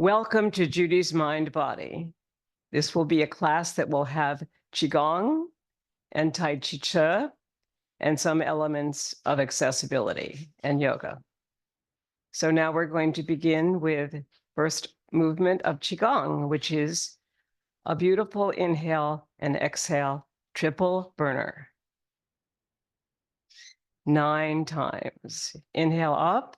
Welcome to Judy's Mind Body. This will be a class that will have Qigong and Tai Chi Chih and some elements of accessibility and yoga. So now we're going to begin with first movement of Qigong, which is a beautiful inhale and exhale, triple burner. 9 times. Inhale up.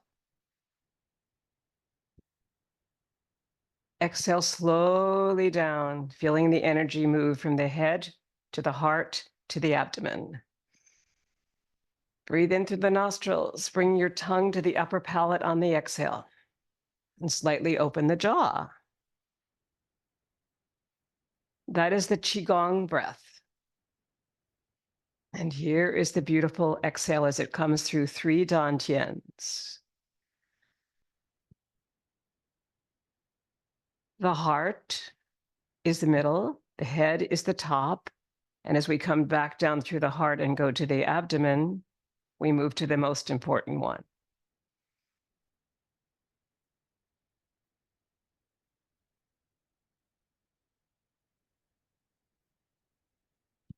Exhale slowly down, feeling the energy move from the head to the heart to the abdomen. Breathe in through the nostrils. Bring your tongue to the upper palate on the exhale and slightly open the jaw. That is the Qigong breath. And here is the beautiful exhale as it comes through 3 Dantiens. The heart is the middle, the head is the top, and as we come back down through the heart and go to the abdomen, we move to the most important one.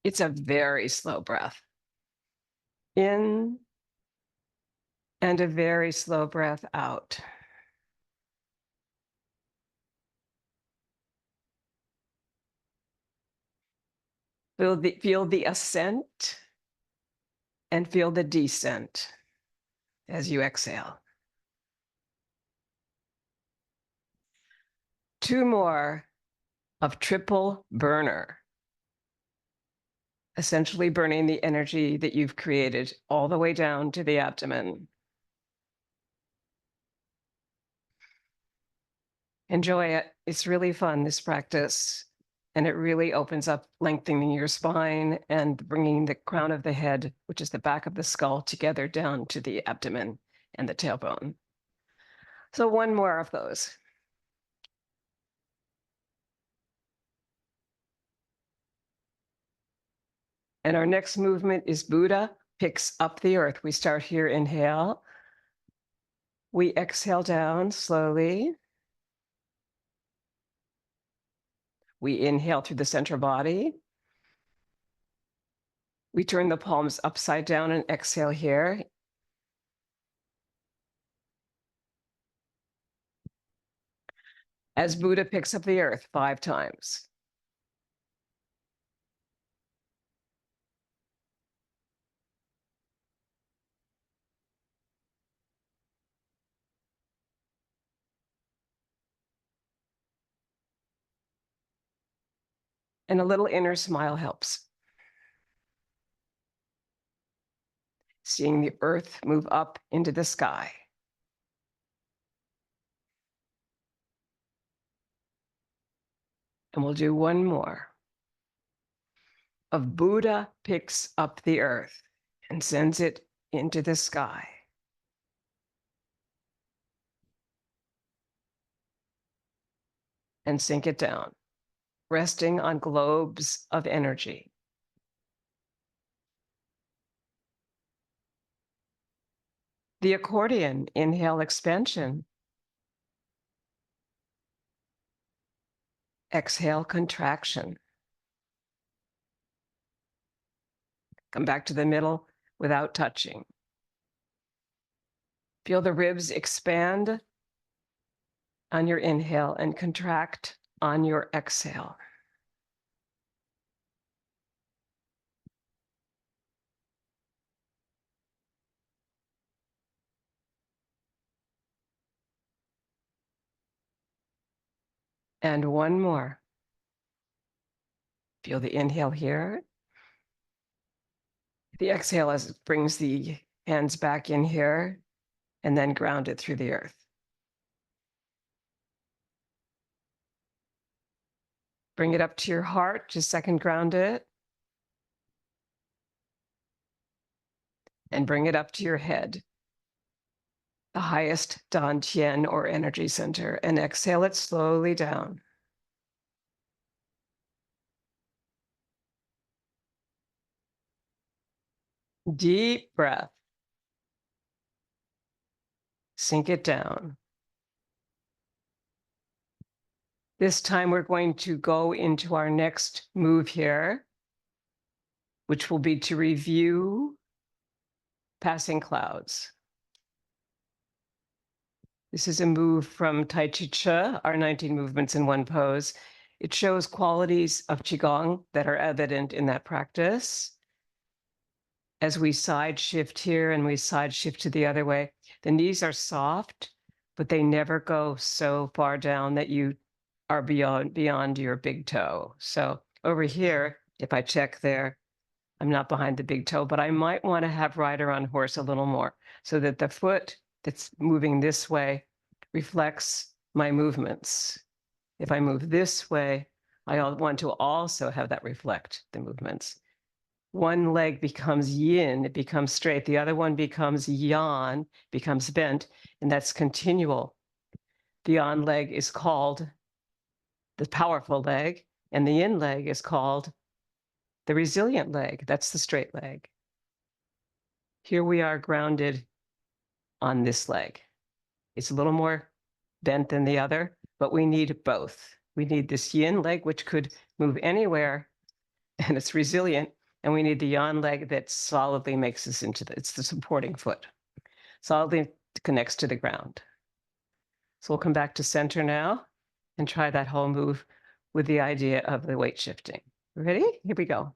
It's a very slow breath. In and a very slow breath out. Feel the ascent and feel the descent as you exhale. 2 more of triple burner, essentially burning the energy that you've created all the way down to the abdomen. Enjoy it. It's really fun, this practice. And it really opens up lengthening your spine and bringing the crown of the head, which is the back of the skull, together down to the abdomen and the tailbone. So 1 more of those. And our next movement is Buddha picks up the earth. We start here, inhale. We exhale down slowly. We inhale through the center body. We turn the palms upside down and exhale here. As Buddha picks up the earth 5 times. And a little inner smile helps. Seeing the earth move up into the sky. And we'll do 1 more. Of Buddha picks up the earth and sends it into the sky. And sink it down, resting on globes of energy. The accordion, inhale, expansion. Exhale, contraction. Come back to the middle without touching. Feel the ribs expand on your inhale and contract on your exhale. And 1 more. Feel the inhale here. The exhale as it brings the hands back in here and then ground it through the earth. Bring it up to your heart to second ground it. And bring it up to your head, the highest Dantien or energy center, and exhale it slowly down. Deep breath. Sink it down. This time we're going to go into our next move here, which will be to review passing clouds. This is a move from T'ai Chi Chih, our 19 movements in one pose. It shows qualities of Qigong that are evident in that practice. As we side shift here and we side shift to the other way, the knees are soft, but they never go so far down that you are beyond your big toe. So over here, if I check there, I'm not behind the big toe, but I might want to have rider on horse a little more so that the foot that's moving this way reflects my movements. If I move this way, I want to also have that reflect the movements. One leg becomes yin, it becomes straight. The other one becomes yang, becomes bent, and that's continual. The yang leg is called the powerful leg, and the yin leg is called the resilient leg. That's the straight leg. Here we are grounded on this leg. It's a little more bent than the other, but we need both. We need this yin leg, which could move anywhere, and it's resilient. And we need the yang leg that solidly makes us into it's the supporting foot. Solidly connects to the ground. So we'll come back to center now and try that whole move with the idea of the weight shifting. Ready? Here we go.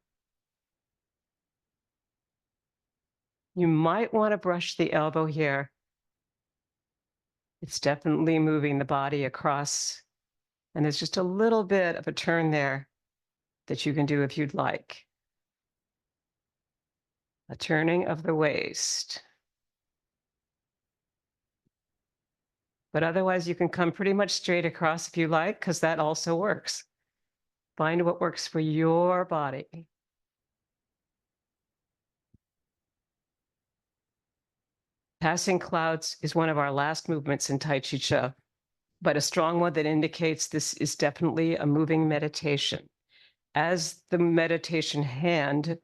You might want to brush the elbow here. It's definitely moving the body across. And there's just a little bit of a turn there that you can do if you'd like. A turning of the waist. But otherwise, you can come pretty much straight across if you like, because that also works. Find what works for your body. Passing clouds is one of our last movements in T'ai Chi Chih, but a strong one that indicates this is definitely a moving meditation. As the meditation hand,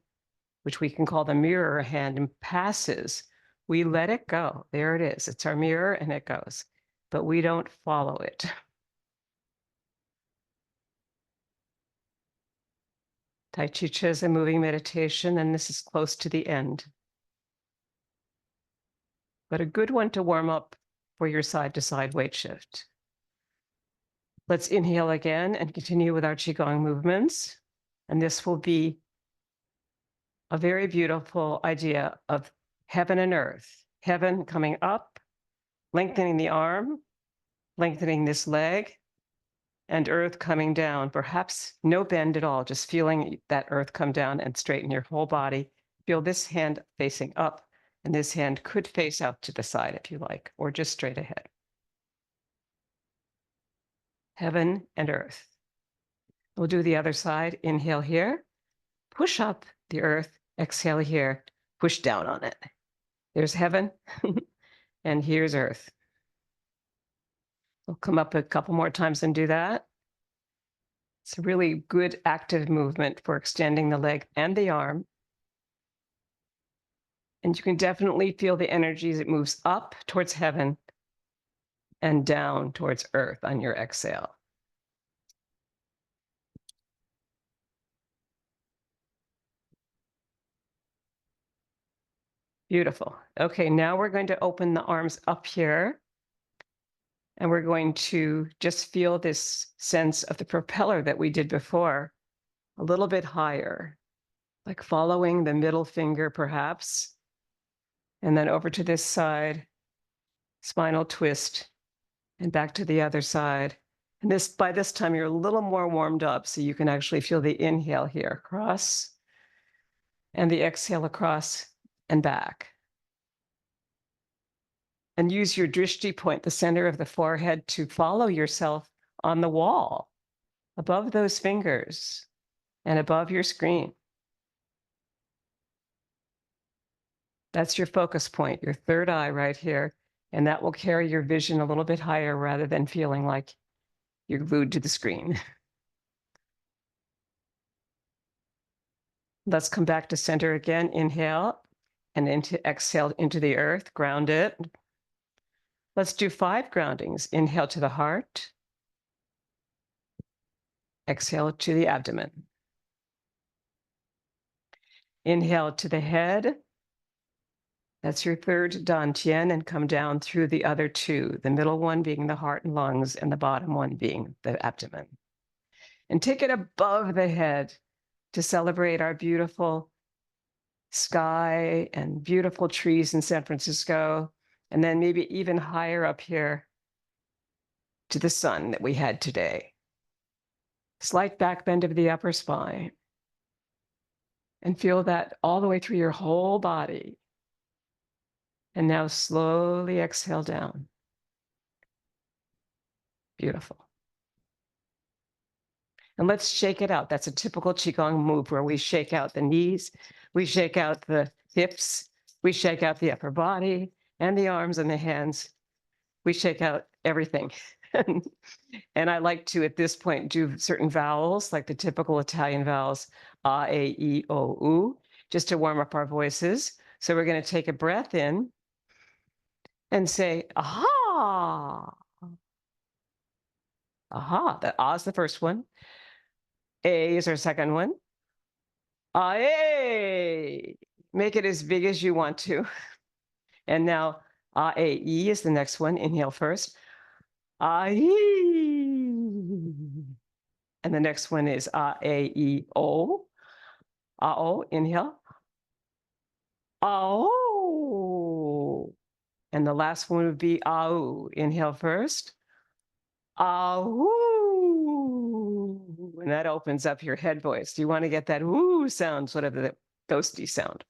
which we can call the mirror hand, passes, we let it go. There it is. It's our mirror and it goes, but we don't follow it. Tai Chi Chih is a moving meditation, and this is close to the end. But a good one to warm up for your side-to-side weight shift. Let's inhale again and continue with our Qigong movements. And this will be a very beautiful idea of heaven and earth. Heaven coming up, lengthening the arm, lengthening this leg, and earth coming down. Perhaps no bend at all, just feeling that earth come down and straighten your whole body. Feel this hand facing up, and this hand could face out to the side if you like, or just straight ahead. Heaven and earth. We'll do the other side. Inhale here, push up the earth, exhale here, push down on it. There's heaven, and here's earth. We'll come up a couple more times and do that. It's a really good active movement for extending the leg and the arm. And you can definitely feel the energy as it moves up towards heaven and down towards earth on your exhale. Beautiful. Okay, now we're going to open the arms up here. And we're going to just feel this sense of the propeller that we did before, a little bit higher, like following the middle finger perhaps. And then over to this side, spinal twist, and back to the other side. And this, by this time, you're a little more warmed up, so you can actually feel the inhale here, across, and the exhale across and back. And use your drishti point, the center of the forehead, to follow yourself on the wall, above those fingers, and above your screen. That's your focus point, your third eye right here, and that will carry your vision a little bit higher rather than feeling like you're glued to the screen. Let's come back to center again. Inhale and exhale into the earth, ground it. Let's do 5 groundings. Inhale to the heart. Exhale to the abdomen. Inhale to the head. That's your third Dantien, and come down through the other two, the middle one being the heart and lungs, and the bottom one being the abdomen. And take it above the head to celebrate our beautiful sky and beautiful trees in San Francisco, and then maybe even higher up here to the sun that we had today. Slight back bend of the upper spine. And feel that all the way through your whole body. And now slowly exhale down. Beautiful. And let's shake it out. That's a typical Qigong move where we shake out the knees, we shake out the hips, we shake out the upper body and the arms and the hands. We shake out everything. And I like to, at this point, do certain vowels, like the typical Italian vowels, a, e, o, u, just to warm up our voices. So we're going to take a breath in and say, aha. Aha, that ah is the first one. A is our second one. A. Make it as big as you want to. And now A-E is the next one. Inhale first. A-E. And the next one is A-E-O. A-O, inhale. A-O. And the last one would be A-U. Inhale first. A-U. And that opens up your head voice. Do you want to get that woo sound, sort of the ghosty sound?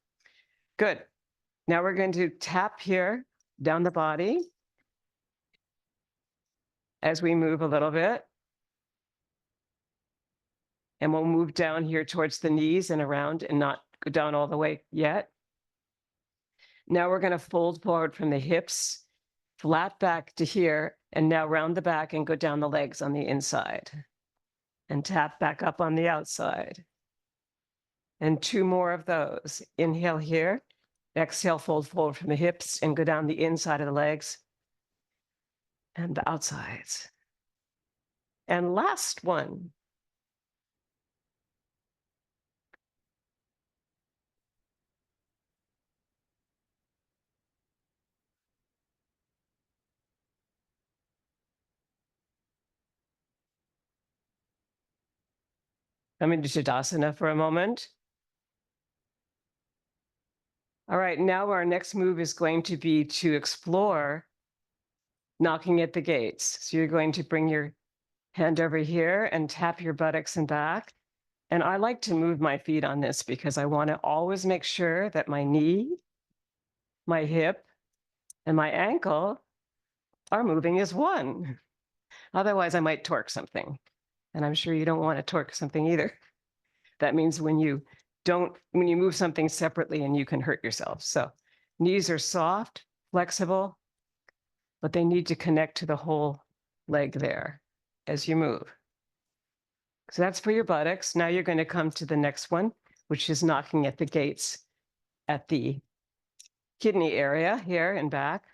Good. Now we're going to tap here down the body as we move a little bit. And we'll move down here towards the knees and around and not go down all the way yet. Now we're going to fold forward from the hips, flat back to here, and now round the back and go down the legs on the inside. And tap back up on the outside. And two more of those. Inhale here. Exhale, fold forward from the hips and go down the inside of the legs and the outsides. And last one. Come into Tadasana for a moment. All right, now our next move is going to be to explore knocking at the gates. So you're going to bring your hand over here and tap your buttocks and back. And I like to move my feet on this because I want to always make sure that my knee, my hip, and my ankle are moving as one. Otherwise, I might torque something. And I'm sure you don't want to torque something either. That means when you move something separately and you can hurt yourself. So knees are soft, flexible, but they need to connect to the whole leg there as you move. So that's for your buttocks. Now you're going to come to the next one, which is knocking at the gates at the kidney area here and back.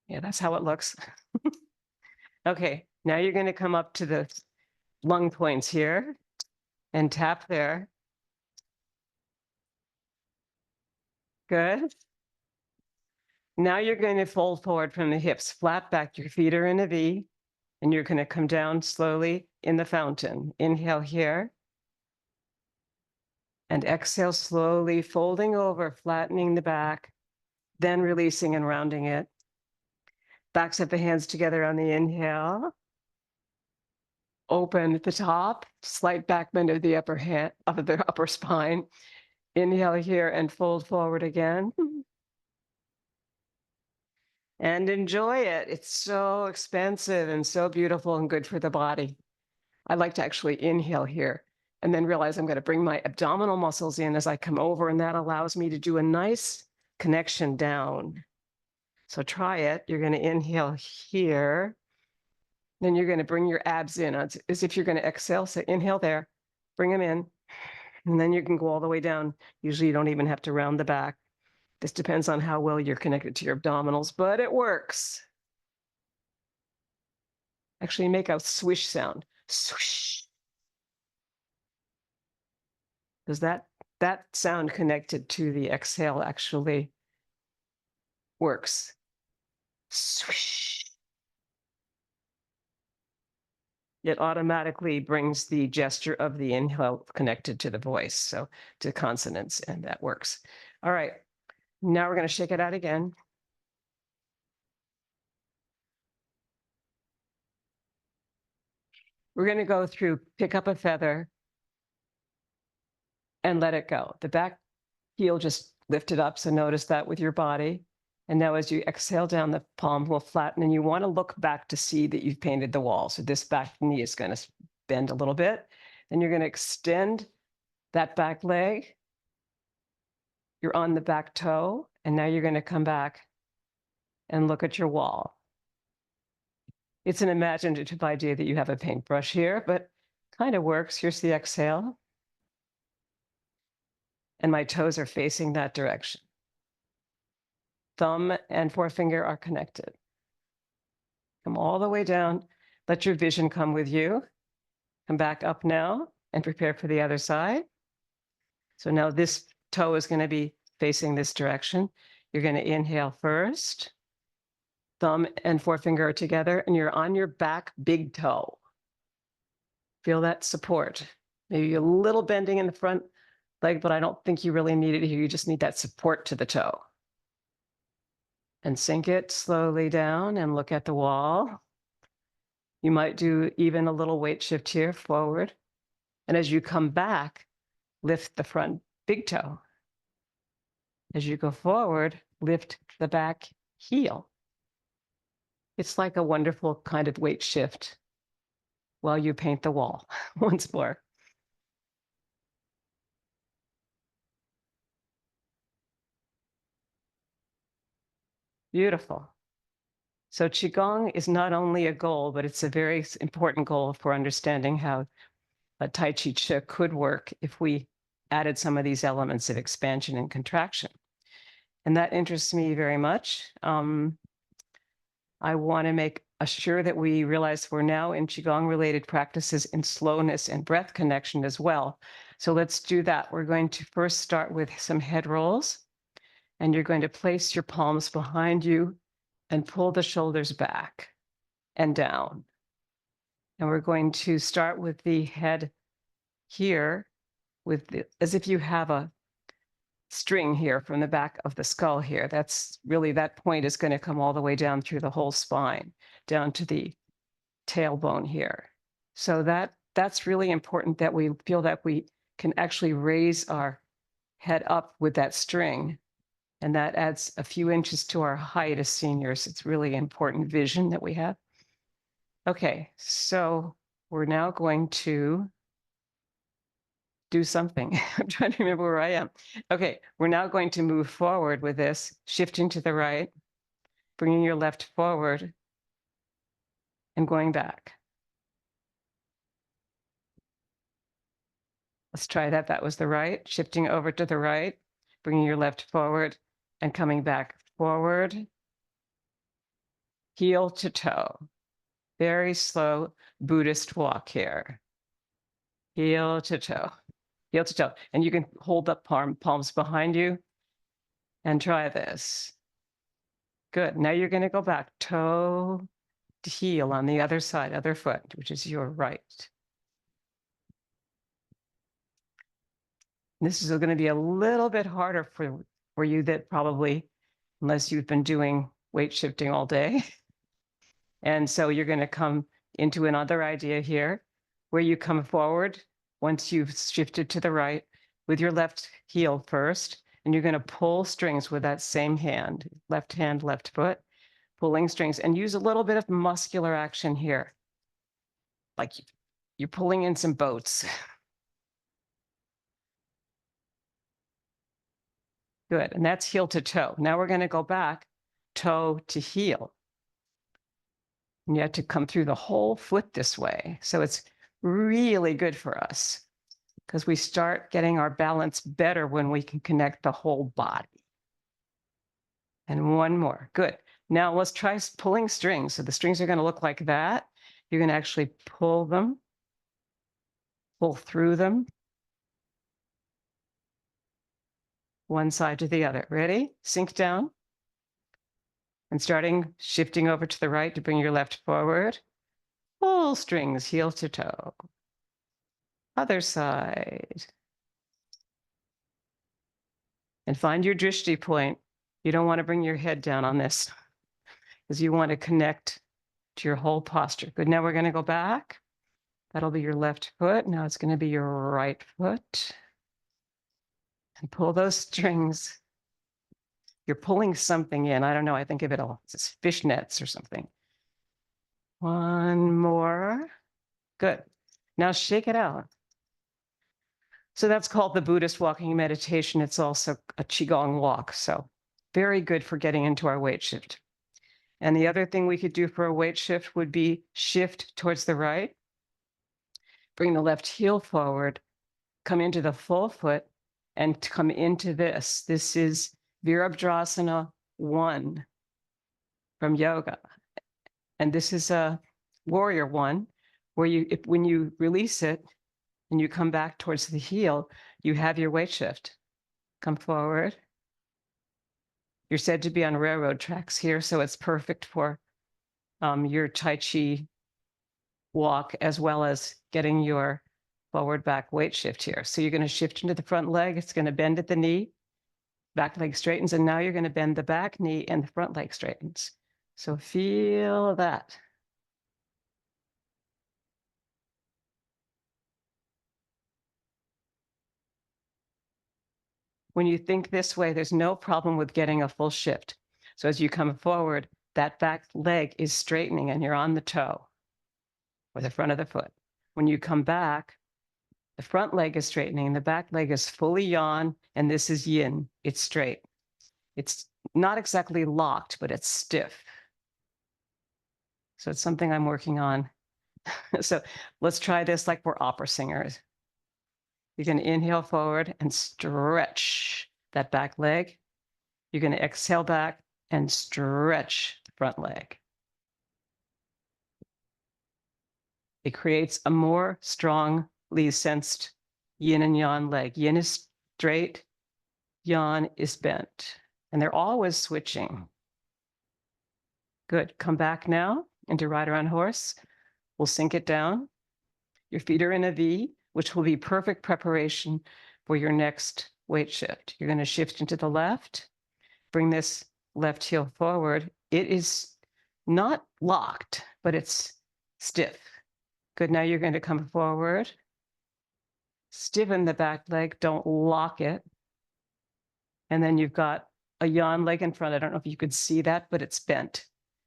Yeah, that's how it looks. Okay, now you're going to come up to the lung points here and tap there. Good. Now you're going to fold forward from the hips, flat back. Your feet are in a V, and you're going to come down slowly in the fountain. Inhale here. And exhale slowly, folding over, flattening the back, then releasing and rounding it. Backs of the hands together on the inhale. Open at the top, slight back bend of the upper spine. Inhale here and fold forward again. And enjoy it. It's so expansive and so beautiful and good for the body. I like to actually inhale here and then realize I'm going to bring my abdominal muscles in as I come over, and that allows me to do a nice connection down. So try it. You're going to inhale here. Then you're going to bring your abs in as if you're going to exhale. So inhale there, bring them in, and then you can go all the way down. Usually you don't even have to round the back. This depends on how well you're connected to your abdominals, but it works. Actually, make a swish sound. Swish. Does that sound connected to the exhale actually works? Swish. It automatically brings the gesture of the inhale connected to the voice, so to consonants, and that works. All right, now we're going to shake it out again. We're going to go through pick up a feather and let it go. The back heel just lifted up, so notice that with your body. And now as you exhale down, the palm will flatten, and you want to look back to see that you've painted the wall. So this back knee is going to bend a little bit. Then you're going to extend that back leg. You're on the back toe, and now you're going to come back and look at your wall. It's an imaginative idea that you have a paintbrush here, but kind of works. Here's the exhale. And my toes are facing that direction. Thumb and forefinger are connected. Come all the way down. Let your vision come with you. Come back up now and prepare for the other side. So now this toe is going to be facing this direction. You're going to inhale first. Thumb and forefinger are together, and you're on your back big toe. Feel that support. Maybe a little bending in the front leg, but I don't think you really need it here. You just need that support to the toe. And sink it slowly down and look at the wall. You might do even a little weight shift here forward. And as you come back, lift the front big toe. As you go forward, lift the back heel. It's like a wonderful kind of weight shift while you paint the wall. Once more. Beautiful. So Qigong is not only a goal, but it's a very important goal for understanding how a Tai Chi Chih could work if we added some of these elements of expansion and contraction. And that interests me very much. I want to make sure that we realize we're now in Qigong-related practices in slowness and breath connection as well. So let's do that. We're going to first start with some head rolls, and you're going to place your palms behind you and pull the shoulders back and down. And we're going to start with the head here, as if you have a string here from the back of the skull here. That's really, that point is going to come all the way down through the whole spine, down to the tailbone here. So that's really important, that we feel that we can actually raise our head up with that string. And that adds a few inches to our height as seniors. It's really important vision that we have. Okay, so we're now going to do something. I'm trying to remember where I am. Okay, we're now going to move forward with this, shifting to the right, bringing your left forward, and going back. Let's try that. That was the right, shifting over to the right, bringing your left forward, and coming back forward, heel to toe. Very slow Buddhist walk here. Heel to toe. Heel to toe. And you can hold up palms behind you and try this. Good. Now you're going to go back toe to heel on the other side, other foot, which is your right. This is going to be a little bit harder for you, that probably, unless you've been doing weight shifting all day. And so you're going to come into another idea here, where you come forward once you've shifted to the right with your left heel first, and you're going to pull strings with that same hand, left foot, pulling strings, and use a little bit of muscular action here. Like you're pulling in some boats. Good, and that's heel to toe. Now we're going to go back toe to heel. And you have to come through the whole foot this way. So it's really good for us, because we start getting our balance better when we can connect the whole body. And one more. Good. Now let's try pulling strings. So the strings are going to look like that. You're going to actually pull through them, one side to the other. Ready? Sink down. And shifting over to the right to bring your left forward. Pull strings, heel to toe. Other side. And find your drishti point. You don't want to bring your head down on this because you want to connect to your whole posture. Good, now we're going to go back. That'll be your left foot. Now it's going to be your right foot. And pull those strings. You're pulling something in. I don't know. I think of it all as fishnets or something. One more. Good. Now shake it out. So that's called the Buddhist walking meditation. It's also a Qigong walk. So very good for getting into our weight shift. And the other thing we could do for a weight shift would be shift towards the right. Bring the left heel forward, come into the full foot, and come into this. This is Virabhadrasana 1 from yoga. And this is a warrior 1, where when you release it and you come back towards the heel, you have your weight shift. Come forward. You're said to be on railroad tracks here, so it's perfect for your Tai Chi walk, as well as getting your forward back weight shift here. So you're going to shift into the front leg. It's going to bend at the knee. Back leg straightens, and now you're going to bend the back knee and the front leg straightens. So feel that. When you think this way, there's no problem with getting a full shift. So as you come forward, that back leg is straightening and you're on the toe or the front of the foot. When you come back, the front leg is straightening, the back leg is fully yawn, and this is yin. It's straight. It's not exactly locked, but it's stiff. So it's something I'm working on. So let's try this like we're opera singers. You're going to inhale forward and stretch that back leg. You're going to exhale back and stretch the front leg. It creates a more strongly sensed yin and yang leg. Yin is straight, yang is bent, and they're always switching. Good. Come back now into rider on horse. We'll sink it down. Your feet are in a V, which will be perfect preparation for your next weight shift. You're going to shift into the left, bring this left heel forward. It is not locked, but it's stiff. Good, now you're going to come forward, stiffen the back leg, don't lock it. And then you've got a yawn leg in front. I don't know if you could see that, but it's bent.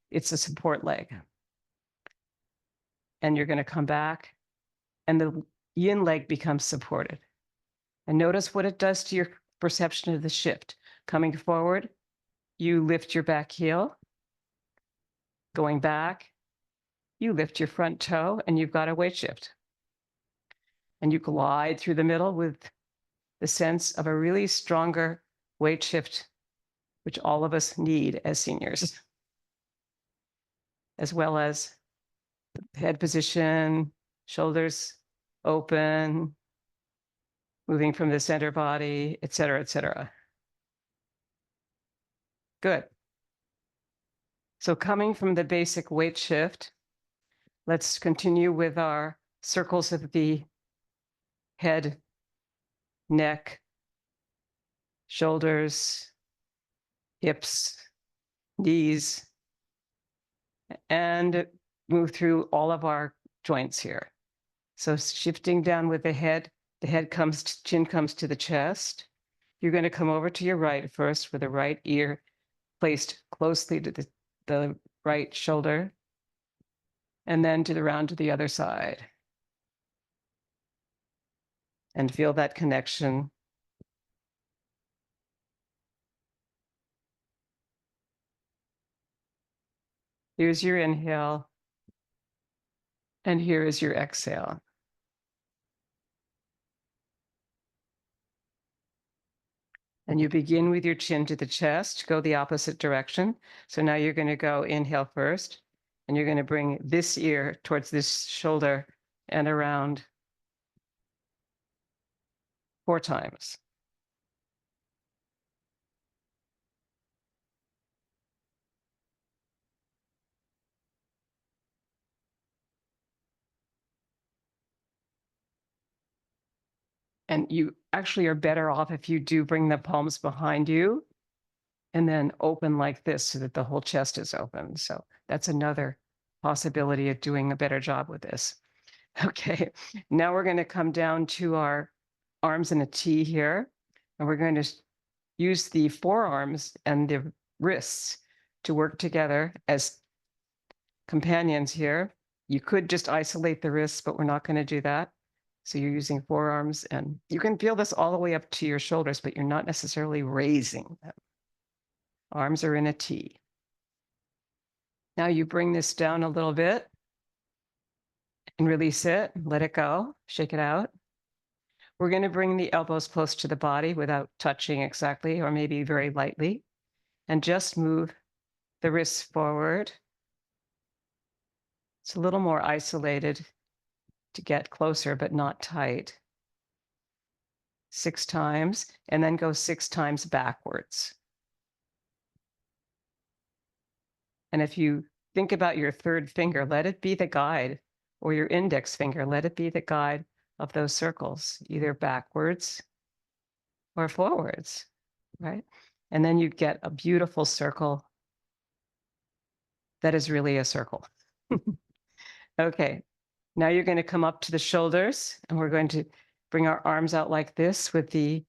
It's a support leg. And you're going to come back, and the yin leg becomes supported. And notice what it does to your perception of the shift. Coming forward, you lift your back heel. Going back, you lift your front toe, and you've got a weight shift. And you glide through the middle with the sense of a really stronger weight shift, which all of us need as seniors, as well as head position, shoulders open, moving from the center body, et cetera, et cetera. Good. So coming from the basic weight shift, let's continue with our circles of the head, neck, shoulders, hips, knees, and move through all of our joints here. So shifting down with the head comes, chin comes to the chest. You're going to come over to your right first with the right ear placed closely to the right shoulder, and then around to the other side. And feel that connection. Here's your inhale, and here is your exhale. And you begin with your chin to the chest, go the opposite direction. So now you're going to go inhale first, And you're going to bring this ear towards this shoulder and around 4 times. And you actually are better off if you do bring the palms behind you and then open like this so that the whole chest is open. So that's another possibility of doing a better job with this. Okay, now we're going to come down to our arms in a T here, and we're going to use the forearms and the wrists to work together as companions here. You could just isolate the wrists, but we're not going to do that. So you're using forearms, and you can feel this all the way up to your shoulders, but you're not necessarily raising them. Arms are in a T. Now you bring this down a little bit and release it, let it go, shake it out. We're going to bring the elbows close to the body without touching exactly, or maybe very lightly, and just move the wrists forward. It's a little more isolated to get closer, but not tight. 6 times, and then go 6 times backwards. And if you think about your third finger, let it be the guide, or your index finger, let it be the guide of those circles, either backwards or forwards, right? And then you get a beautiful circle that is really a circle. Okay, now you're going to come up to the shoulders, and we're going to bring our arms out like this with the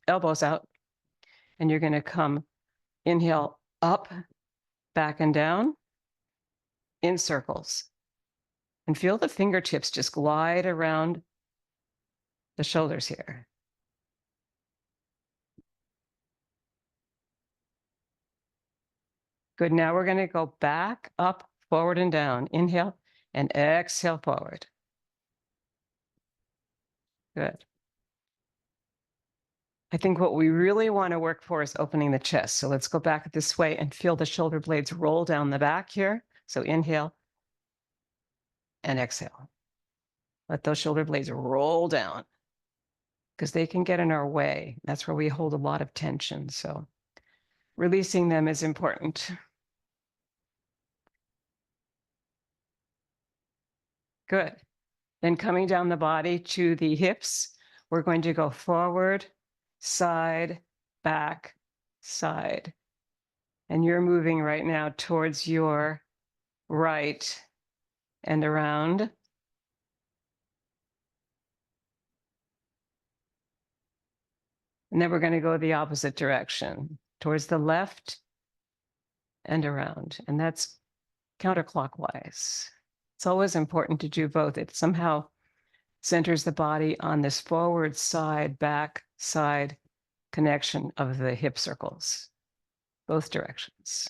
elbows out. And you're going to come, inhale up, back and down in circles. And feel the fingertips just glide around the shoulders here. Good, now we're going to go back, up, forward and down. Inhale and exhale forward. Good. I think what we really want to work for is opening the chest. So let's go back this way and feel the shoulder blades roll down the back here. So inhale and exhale. Let those shoulder blades roll down because they can get in our way. That's where we hold a lot of tension. So releasing them is important. Good. Then coming down the body to the hips, we're going to go forward, side, back, side. And you're moving right now towards your right and around. And then we're going to go the opposite direction, towards the left and around. And that's counterclockwise. It's always important to do both. It somehow centers the body on this forward side, back side connection of the hip circles, both directions.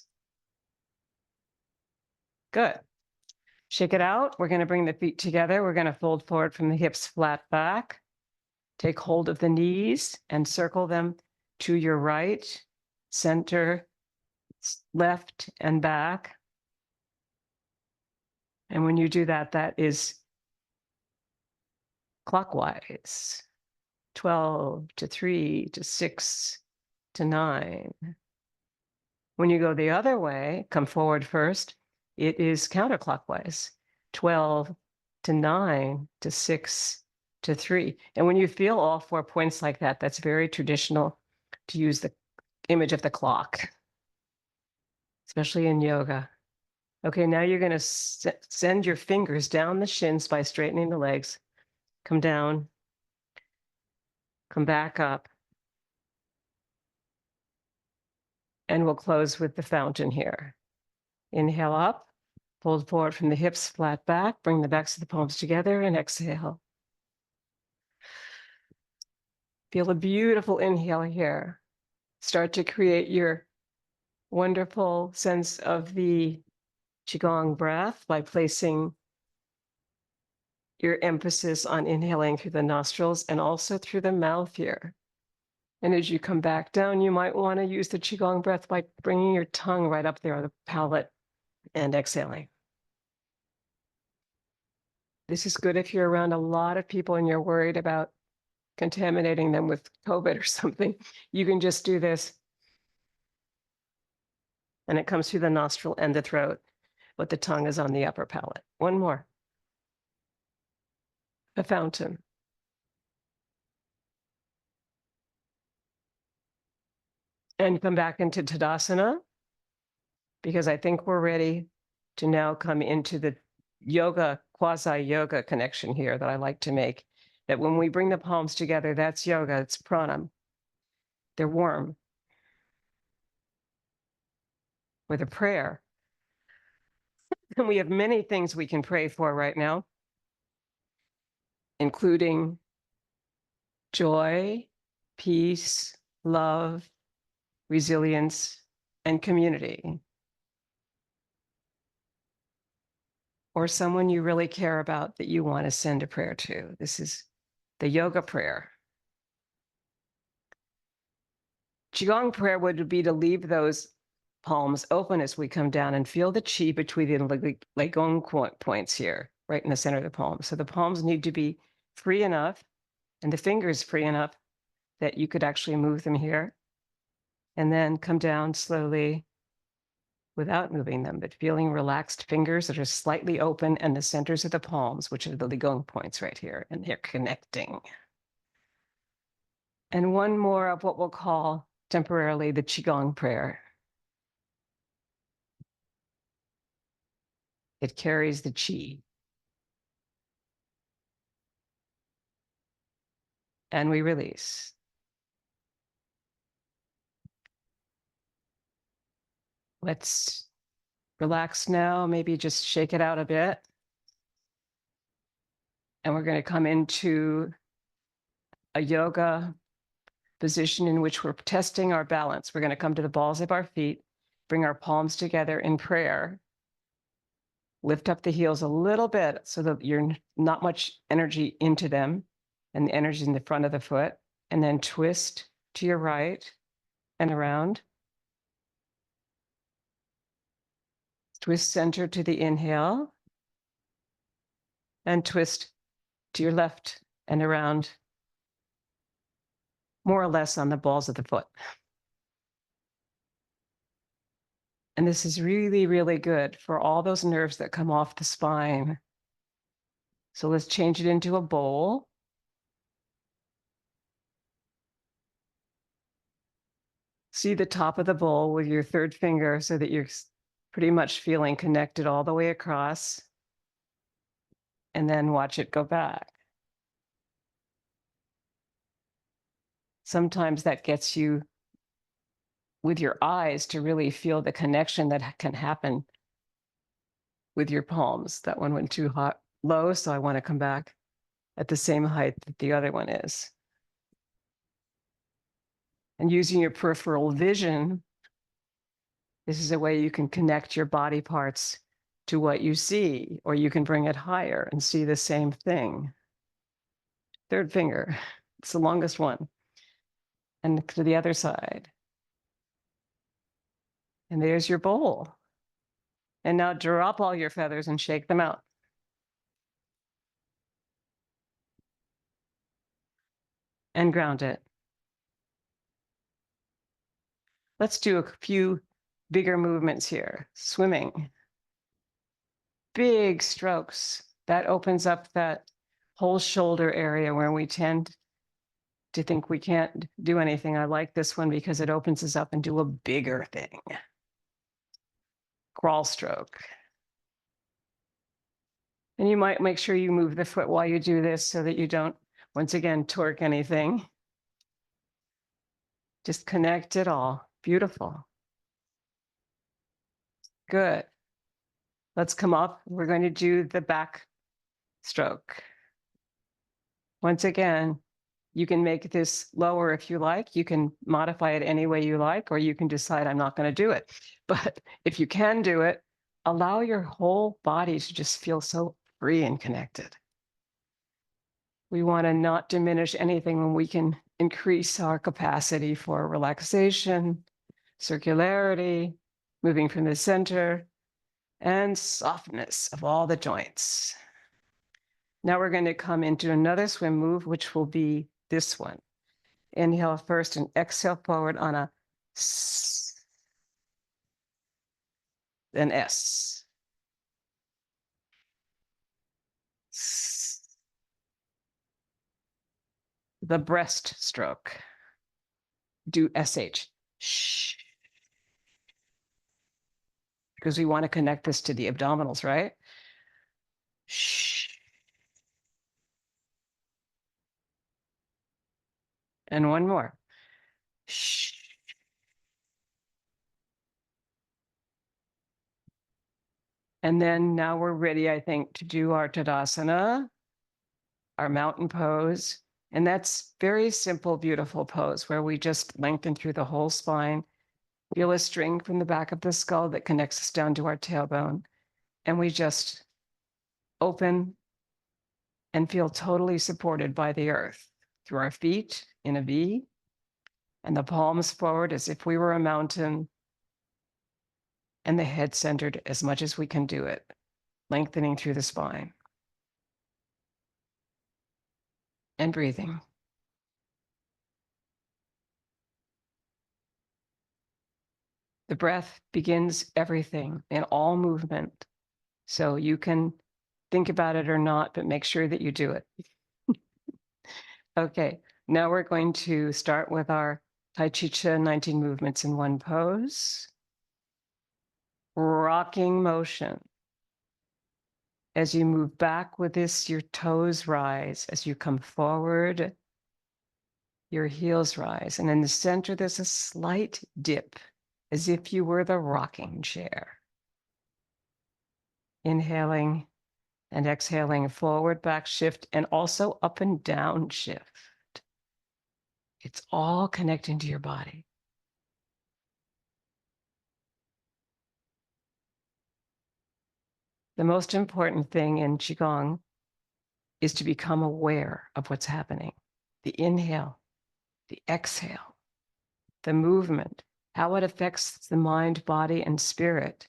Good. Shake it out. We're going to bring the feet together. We're going to fold forward from the hips flat back. Take hold of the knees and circle them to your right, center, left, and back. And when you do that, that is clockwise. 12 to 3 to 6 to 9. When you go the other way, come forward first, it is counterclockwise. 12 to 9 to 6 to 3. And when you feel all 4 points like that, that's very traditional to use the image of the clock, especially in yoga. Okay, now you're going to send your fingers down the shins by straightening the legs. Come down, come back up. And we'll close with the fountain here. Inhale up, fold forward from the hips, flat back, bring the backs of the palms together, and exhale. Feel a beautiful inhale here. Start to create your wonderful sense of the Qigong breath by placing your emphasis on inhaling through the nostrils and also through the mouth here. And as you come back down, you might want to use the Qigong breath by bringing your tongue right up there on the palate and exhaling. This is good if you're around a lot of people and you're worried about contaminating them with COVID or something. You can just do this. And it comes through the nostril and the throat, but the tongue is on the upper palate. One more. A fountain. And come back into Tadasana, because I think we're ready to now come into the yoga, quasi-yoga connection here that I like to make. That when we bring the palms together, that's yoga, it's pranam. They're warm. With a prayer. And we have many things we can pray for right now, including joy, peace, love, resilience, and community. Or someone you really care about that you want to send a prayer to. This is the yoga prayer. Qigong prayer would be to leave those palms open as we come down and feel the chi between the Legong points here, right in the center of the palm. So the palms need to be free enough and the fingers free enough that you could actually move them here. And then come down slowly without moving them, but feeling relaxed fingers that are slightly open and the centers of the palms, which are the Legong points right here, and they're connecting. And one more of what we'll call temporarily the Qigong prayer. It carries the chi. And we release. Let's relax now, maybe just shake it out a bit. And we're going to come into a yoga position in which we're testing our balance. We're going to come to the balls of our feet, bring our palms together in prayer. Lift up the heels a little bit so that you're not much energy into them and the energy in the front of the foot. And then twist to your right and around. Twist center to the inhale. And twist to your left and around, more or less on the balls of the foot. And this is really, really good for all those nerves that come off the spine. So let's change it into a bowl. See the top of the bowl with your third finger so that you're pretty much feeling connected all the way across. And then watch it go back. Sometimes that gets you with your eyes to really feel the connection that can happen with your palms. That one went too low, so I want to come back at the same height that the other one is. And using your peripheral vision, this is a way you can connect your body parts to what you see, or you can bring it higher and see the same thing. Third finger, it's the longest one. And to the other side. And there's your bowl. And now drop all your feathers and shake them out. And ground it. Let's do a few bigger movements here. Swimming. Big strokes. That opens up that whole shoulder area where we tend to think we can't do anything. I like this one because it opens us up and do a bigger thing. Crawl stroke. And you might make sure you move the foot while you do this so that you don't, once again, torque anything. Just connect it all. Beautiful. Good. Let's come up. We're going to do the back stroke. Once again, you can make this lower if you like. You can modify it any way you like, or you can decide I'm not going to do it. But if you can do it, allow your whole body to just feel so free and connected. We want to not diminish anything when we can increase our capacity for relaxation, circularity, moving from the center, and softness of all the joints. Now we're going to come into another swim move, which will be this one. Inhale first and exhale forward on a S, then S. S. The breast stroke. Do SH. Shh. Because we want to connect this to the abdominals, right? Shh. And one more. Shh. And then now we're ready, I think, to do our Tadasana, our mountain pose. And that's very simple, beautiful pose where we just lengthen through the whole spine, feel a string from the back of the skull that connects us down to our tailbone. And we just open and feel totally supported by the earth through our feet in a V and the palms forward as if we were a mountain and the head centered as much as we can do it, lengthening through the spine and breathing. The breath begins everything in all movement. So you can think about it or not, but make sure that you do it. Okay, now we're going to start with our Tai Chi Chih 19 movements in one pose. Rocking motion. As you move back with this, your toes rise. As you come forward, your heels rise. And in the center, there's a slight dip, as if you were the rocking chair. Inhaling and exhaling, forward, back shift, and also up and down shift. It's all connecting to your body. The most important thing in Qigong is to become aware of what's happening. The inhale, the exhale, the movement, how it affects the mind, body, and spirit,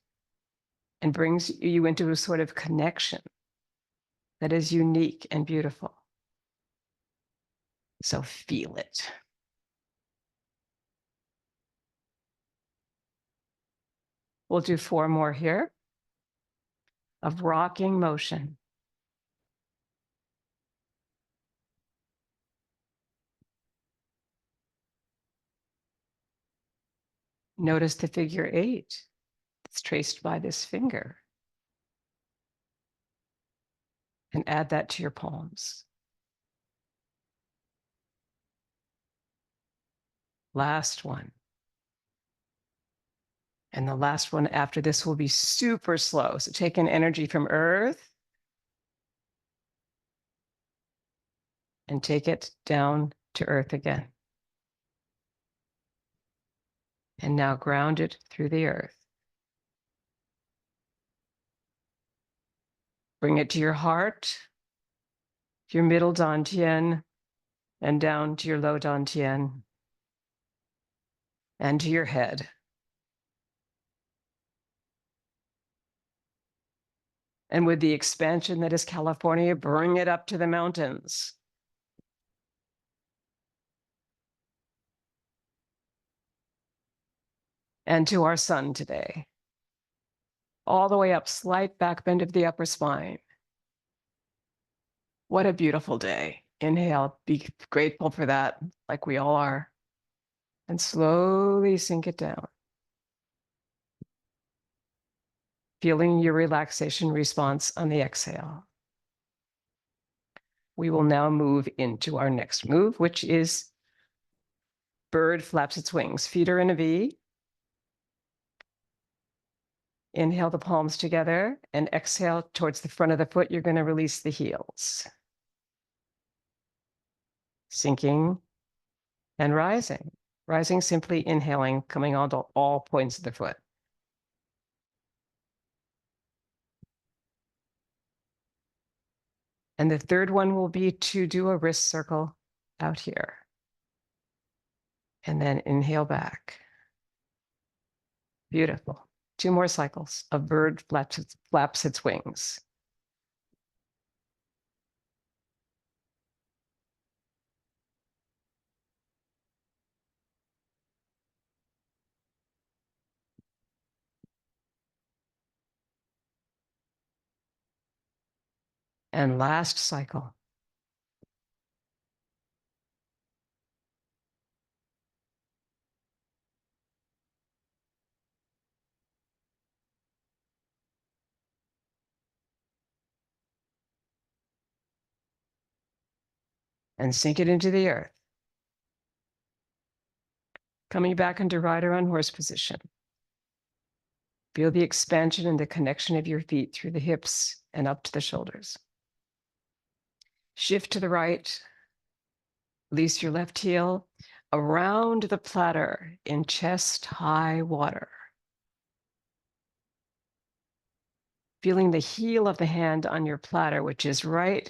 and brings you into a sort of connection that is unique and beautiful. So feel it. We'll do 4 more here of rocking motion. Notice the figure 8. It's traced by this finger. And add that to your palms. Last one. And the last one after this will be super slow. So take in energy from earth and take it down to earth again. And now ground it through the earth. Bring it to your heart, your middle Dantien, and down to your low Dantien, and to your head. And with the expansion that is California, bring it up to the mountains. And to our sun today. All the way up, slight back bend of the upper spine. What a beautiful day. Inhale, be grateful for that, like we all are. And slowly sink it down. Feeling your relaxation response on the exhale. We will now move into our next move, which is bird flaps its wings. Feet are in a V. Inhale the palms together and exhale towards the front of the foot. You're going to release the heels. Sinking and rising. Rising, simply inhaling, coming onto all points of the foot. And the third one will be to do a wrist circle out here. And then inhale back. Beautiful. 2 more cycles. A bird flaps its wings. And last cycle. And sink it into the earth. Coming back into rider on horse position. Feel the expansion and the connection of your feet through the hips and up to the shoulders. Shift to the right. Release your left heel around the platter in chest high water. Feeling the heel of the hand on your platter, which is right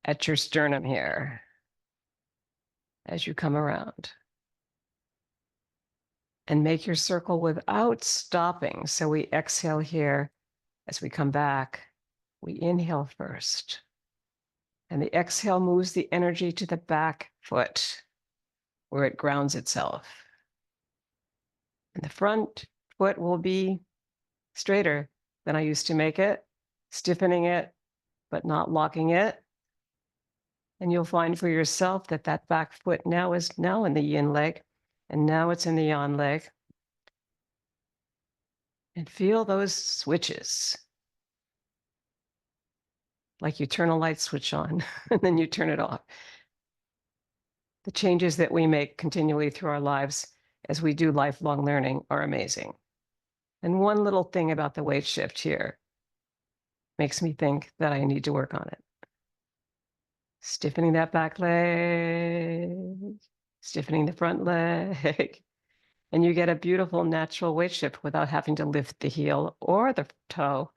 at your sternum here as you come around. And make your circle without stopping. So we exhale here as we come back. We inhale first. And the exhale moves the energy to the back foot where it grounds itself. And the front foot will be straighter than I used to make it, stiffening it, but not locking it. And you'll find for yourself that that back foot now is in the yin leg, and now it's in the yang leg. And feel those switches. Like you turn a light switch on and then you turn it off. The changes that we make continually through our lives as we do lifelong learning are amazing. And one little thing about the weight shift here makes me think that I need to work on it. Stiffening that back leg, stiffening the front leg, and you get a beautiful natural weight shift without having to lift the heel or the toe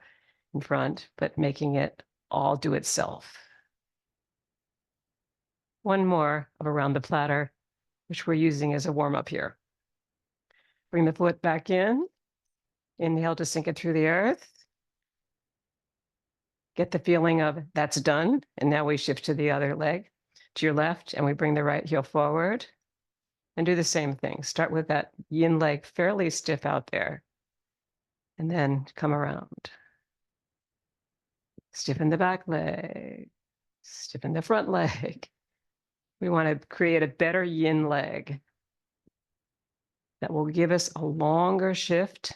in front, but making it all do itself. One more of around the platter, which we're using as a warm-up here. Bring the foot back in. Inhale to sink it through the earth. Get the feeling of that's done. And now we shift to the other leg, to your left, and we bring the right heel forward. And do the same thing. Start with that yin leg fairly stiff out there. And then come around. Stiffen the back leg. Stiffen the front leg. We want to create a better yin leg that will give us a longer shift.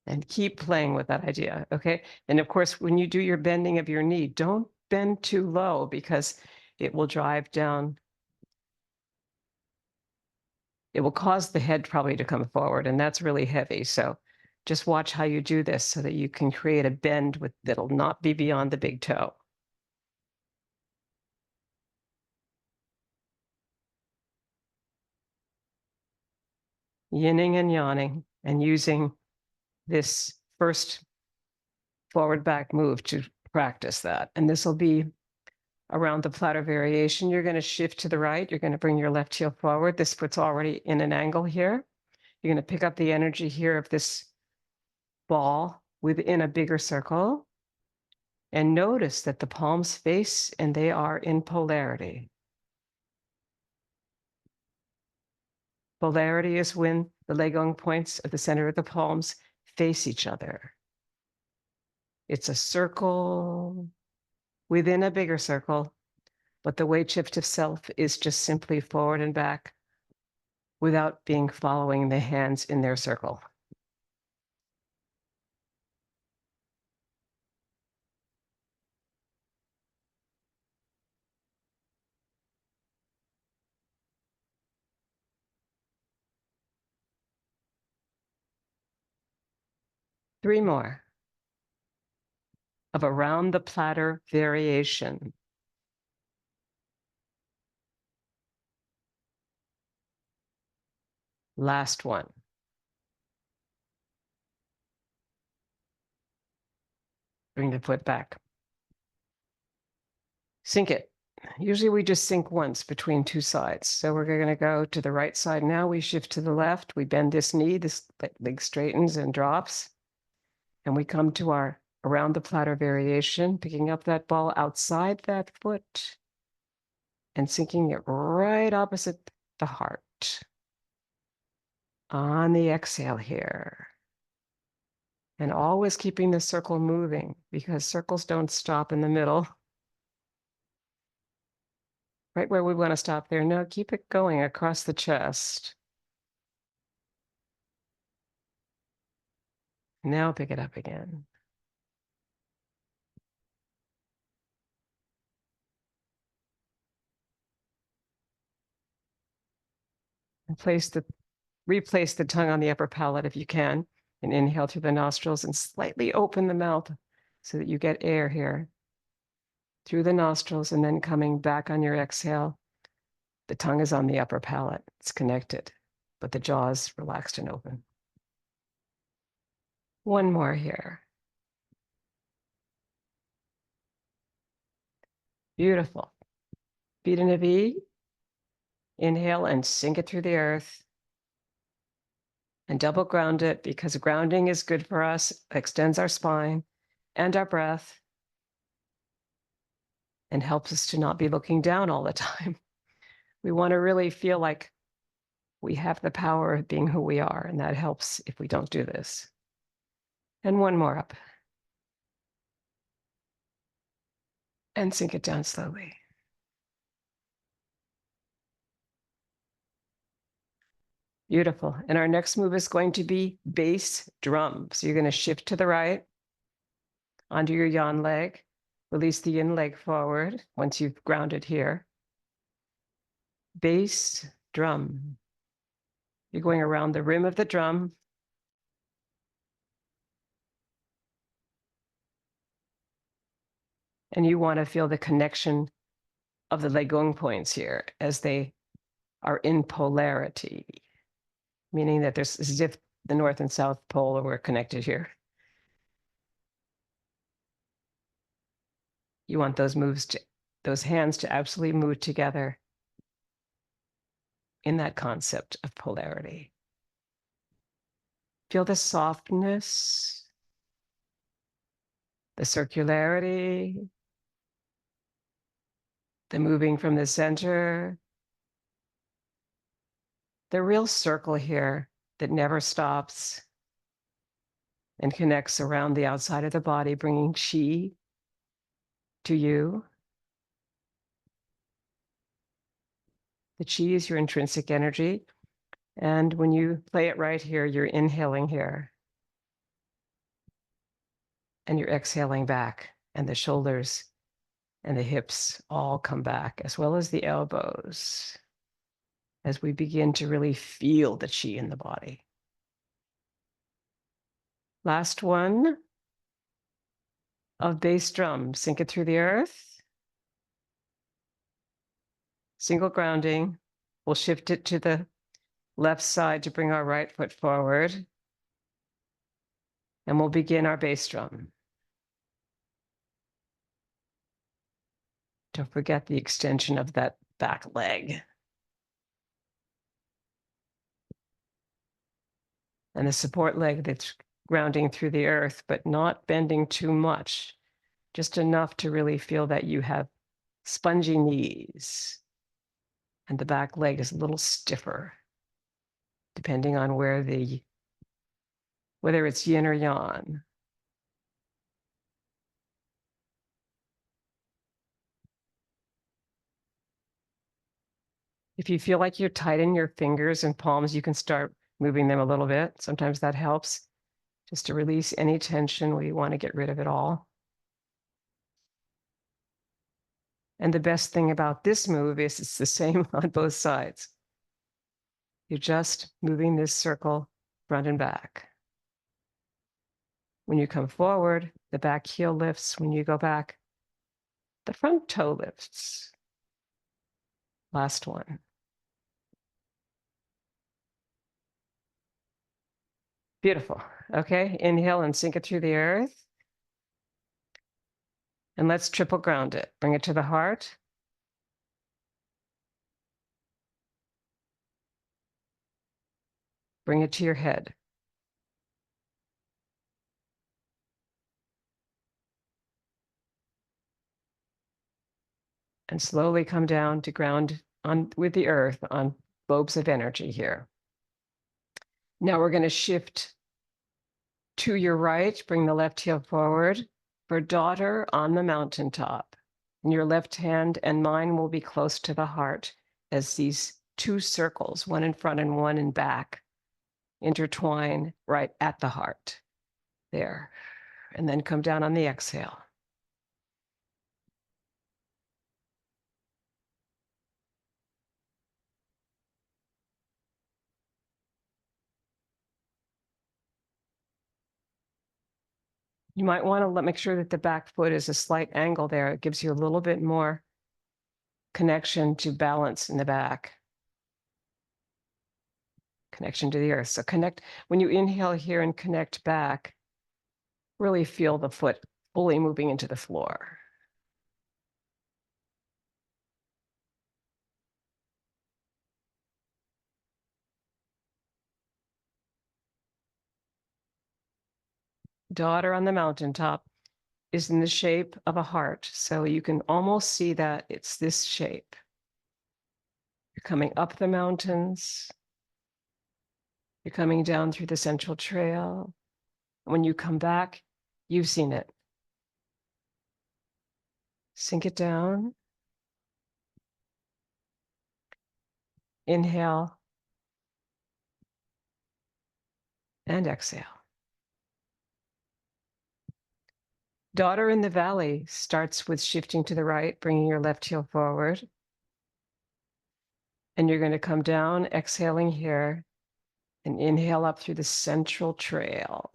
And keep playing with that idea, okay? And of course, when you do your bending of your knee, don't bend too low because it will drive down. It will cause the head probably to come forward, and that's really heavy. So just watch how you do this so that you can create a bend that'll not be beyond the big toe. Yinning and yanning, and using this first forward back move to practice that. And this will be around the platter variation. You're going to shift to the right. You're going to bring your left heel forward. This foot's already in an angle here. You're going to pick up the energy here of this ball within a bigger circle. And notice that the palms face and they are in polarity. Polarity is when the Qigong points at the center of the palms face each other. It's a circle within a bigger circle, but the weight shift of self is just simply forward and back without being following the hands in their circle. Three more of around the platter variation. Last one. Bring the foot back. Sink it. Usually we just sink once between two sides. So we're going to go to the right side now. We shift to the left. We bend this knee, this leg straightens and drops. And we come to our around the platter variation, picking up that ball outside that foot and sinking it right opposite the heart. On the exhale here. And always keeping the circle moving because circles don't stop in the middle. Right where we want to stop there. No, keep it going across the chest. Now pick it up again. And replace the tongue on the upper palate if you can, and inhale through the nostrils and slightly open the mouth so that you get air here through the nostrils, and then coming back on your exhale. The tongue is on the upper palate. It's connected, but the jaw is relaxed and open. One more here. Beautiful. Feet in a V. Inhale and sink it through the earth. And double ground it because grounding is good for us, extends our spine and our breath, and helps us to not be looking down all the time. We want to really feel like we have the power of being who we are, and that helps if we don't do this. And one more up. And sink it down slowly. Beautiful. And our next move is going to be bass drum. So you're going to shift to the right onto your yan leg, release the yin leg forward once you've grounded here. Bass drum. You're going around the rim of the drum. And you want to feel the connection of the Legong points here as they are in polarity, meaning that there's as if the North and South Pole were connected here. You want those hands to absolutely move together in that concept of polarity. Feel the softness, the circularity, the moving from the center, the real circle here that never stops and connects around the outside of the body, bringing chi to you. The chi is your intrinsic energy. And when you play it right here, you're inhaling here. And you're exhaling back. And the shoulders and the hips all come back, as well as the elbows, as we begin to really feel the chi in the body. Last one of bass drum. Sink it through the earth. Single grounding. We'll shift it to the left side to bring our right foot forward. And we'll begin our bass drum. Don't forget the extension of that back leg. And the support leg that's grounding through the earth, but not bending too much, just enough to really feel that you have spongy knees. And the back leg is a little stiffer, depending on whether it's yin or yang. If you feel like you're tight in your fingers and palms, you can start moving them a little bit. Sometimes that helps just to release any tension. We want to get rid of it all. And the best thing about this move is it's the same on both sides. You're just moving this circle front and back. When you come forward, the back heel lifts. When you go back, the front toe lifts. Last one. Beautiful. Okay, inhale and sink it through the earth. And let's triple ground it. Bring it to the heart. Bring it to your head. And slowly come down to ground on with the earth on lobes of energy here. Now we're going to shift to your right, bring the left heel forward for daughter on the mountaintop. And your left hand and mine will be close to the heart as these two circles, one in front and one in back, intertwine right at the heart. There. And then come down on the exhale. You might want to make sure that the back foot is a slight angle there. It gives you a little bit more connection to balance in the back. Connection to the earth. So connect, when you inhale here and connect back, really feel the foot fully moving into the floor. Daughter on the mountaintop is in the shape of a heart. So you can almost see that it's this shape. You're coming up the mountains. You're coming down through the central trail. When you come back, you've seen it. Sink it down. Inhale. And exhale. Daughter in the valley starts with shifting to the right, bringing your left heel forward. And you're going to come down, exhaling here, and inhale up through the central trail.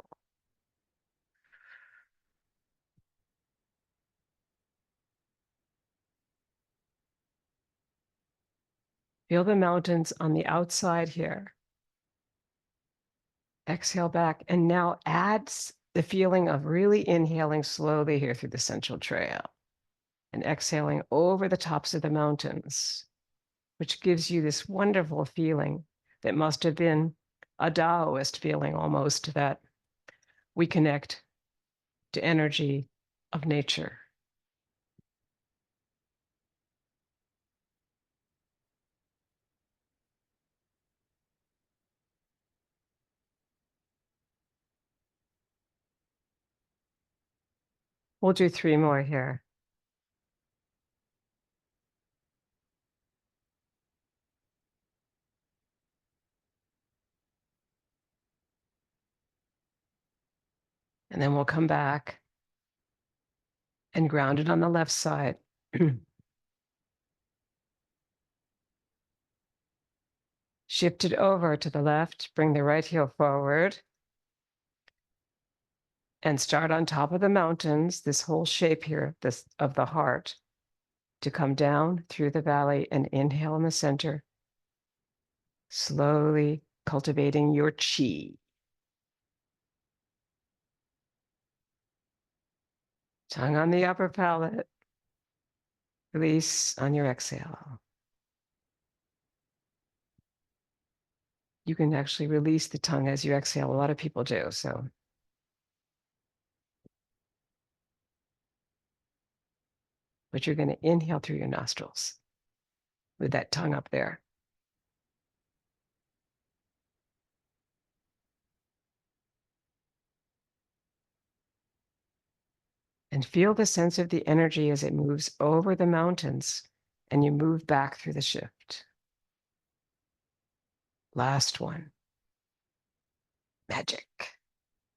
Feel the mountains on the outside here. Exhale back, and now add the feeling of really inhaling slowly here through the central trail and exhaling over the tops of the mountains, which gives you this wonderful feeling that must have been a Taoist feeling almost, that we connect to energy of nature. We'll do 3 more here. And then we'll come back and ground it on the left side. Shift it over to the left, bring the right heel forward, and start on top of the mountains, this whole shape here of the heart, to come down through the valley and inhale in the center, slowly cultivating your chi. Tongue on the upper palate. Release on your exhale. You can actually release the tongue as you exhale. A lot of people do, so. But you're going to inhale through your nostrils with that tongue up there. And feel the sense of the energy as it moves over the mountains and you move back through the shift. Last one. Magic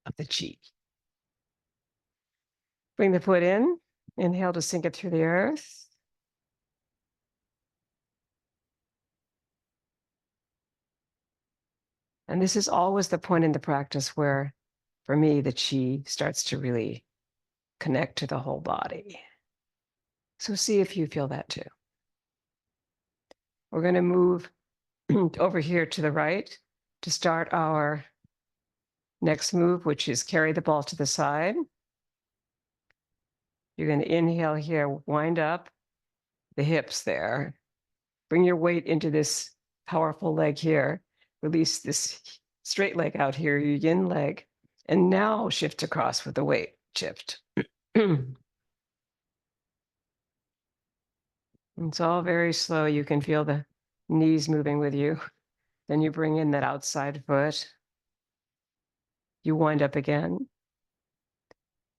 of the chi. Bring the foot in. Inhale to sink it through the earth. And this is always the point in the practice where, for me, the chi starts to really connect to the whole body. So see if you feel that too. We're going to move over here to the right to start our next move, which is carry the ball to the side. You're going to inhale here, wind up the hips there. Bring your weight into this powerful leg here. Release this straight leg out here, your yin leg, and now shift across with the weight shift. It's all very slow. You can feel the knees moving with you. Then you bring in that outside foot. You wind up again.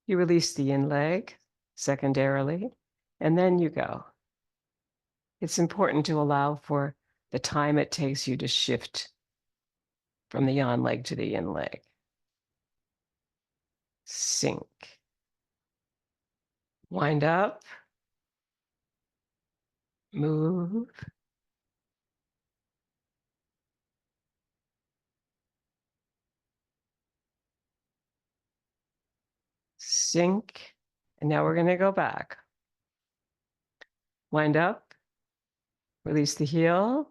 You release the yin leg secondarily, and then you go. It's important to allow for the time it takes you to shift from the yang leg to the yin leg. Sink. Wind up. Move. Sink. And now we're going to go back. Wind up. Release the heel.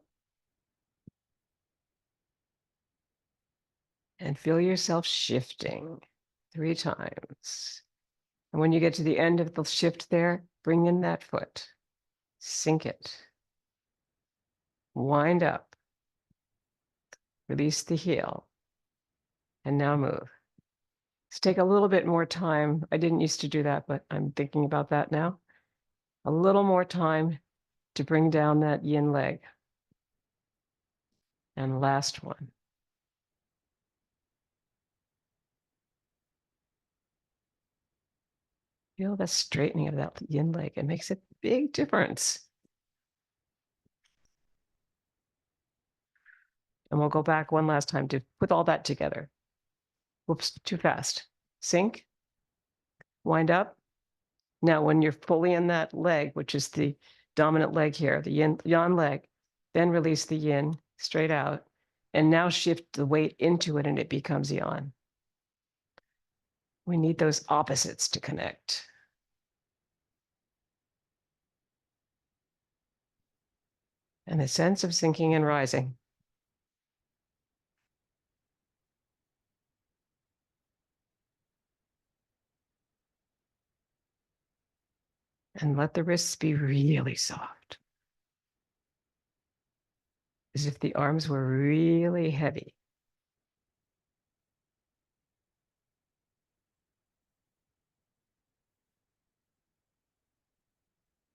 And feel yourself shifting 3 times. And when you get to the end of the shift there, bring in that foot. Sink it. Wind up. Release the heel. And now move. Let's take a little bit more time. I didn't used to do that, but I'm thinking about that now. A little more time to bring down that yin leg. And last one. Feel the straightening of that yin leg. It makes a big difference. And we'll go back one last time to put all that together. Whoops, too fast. Sink. Wind up. Now, when you're fully in that leg, which is the dominant leg here, the yang leg, then release the yin straight out. And now shift the weight into it and it becomes yang. We need those opposites to connect. And a sense of sinking and rising. And let the wrists be really soft. As if the arms were really heavy.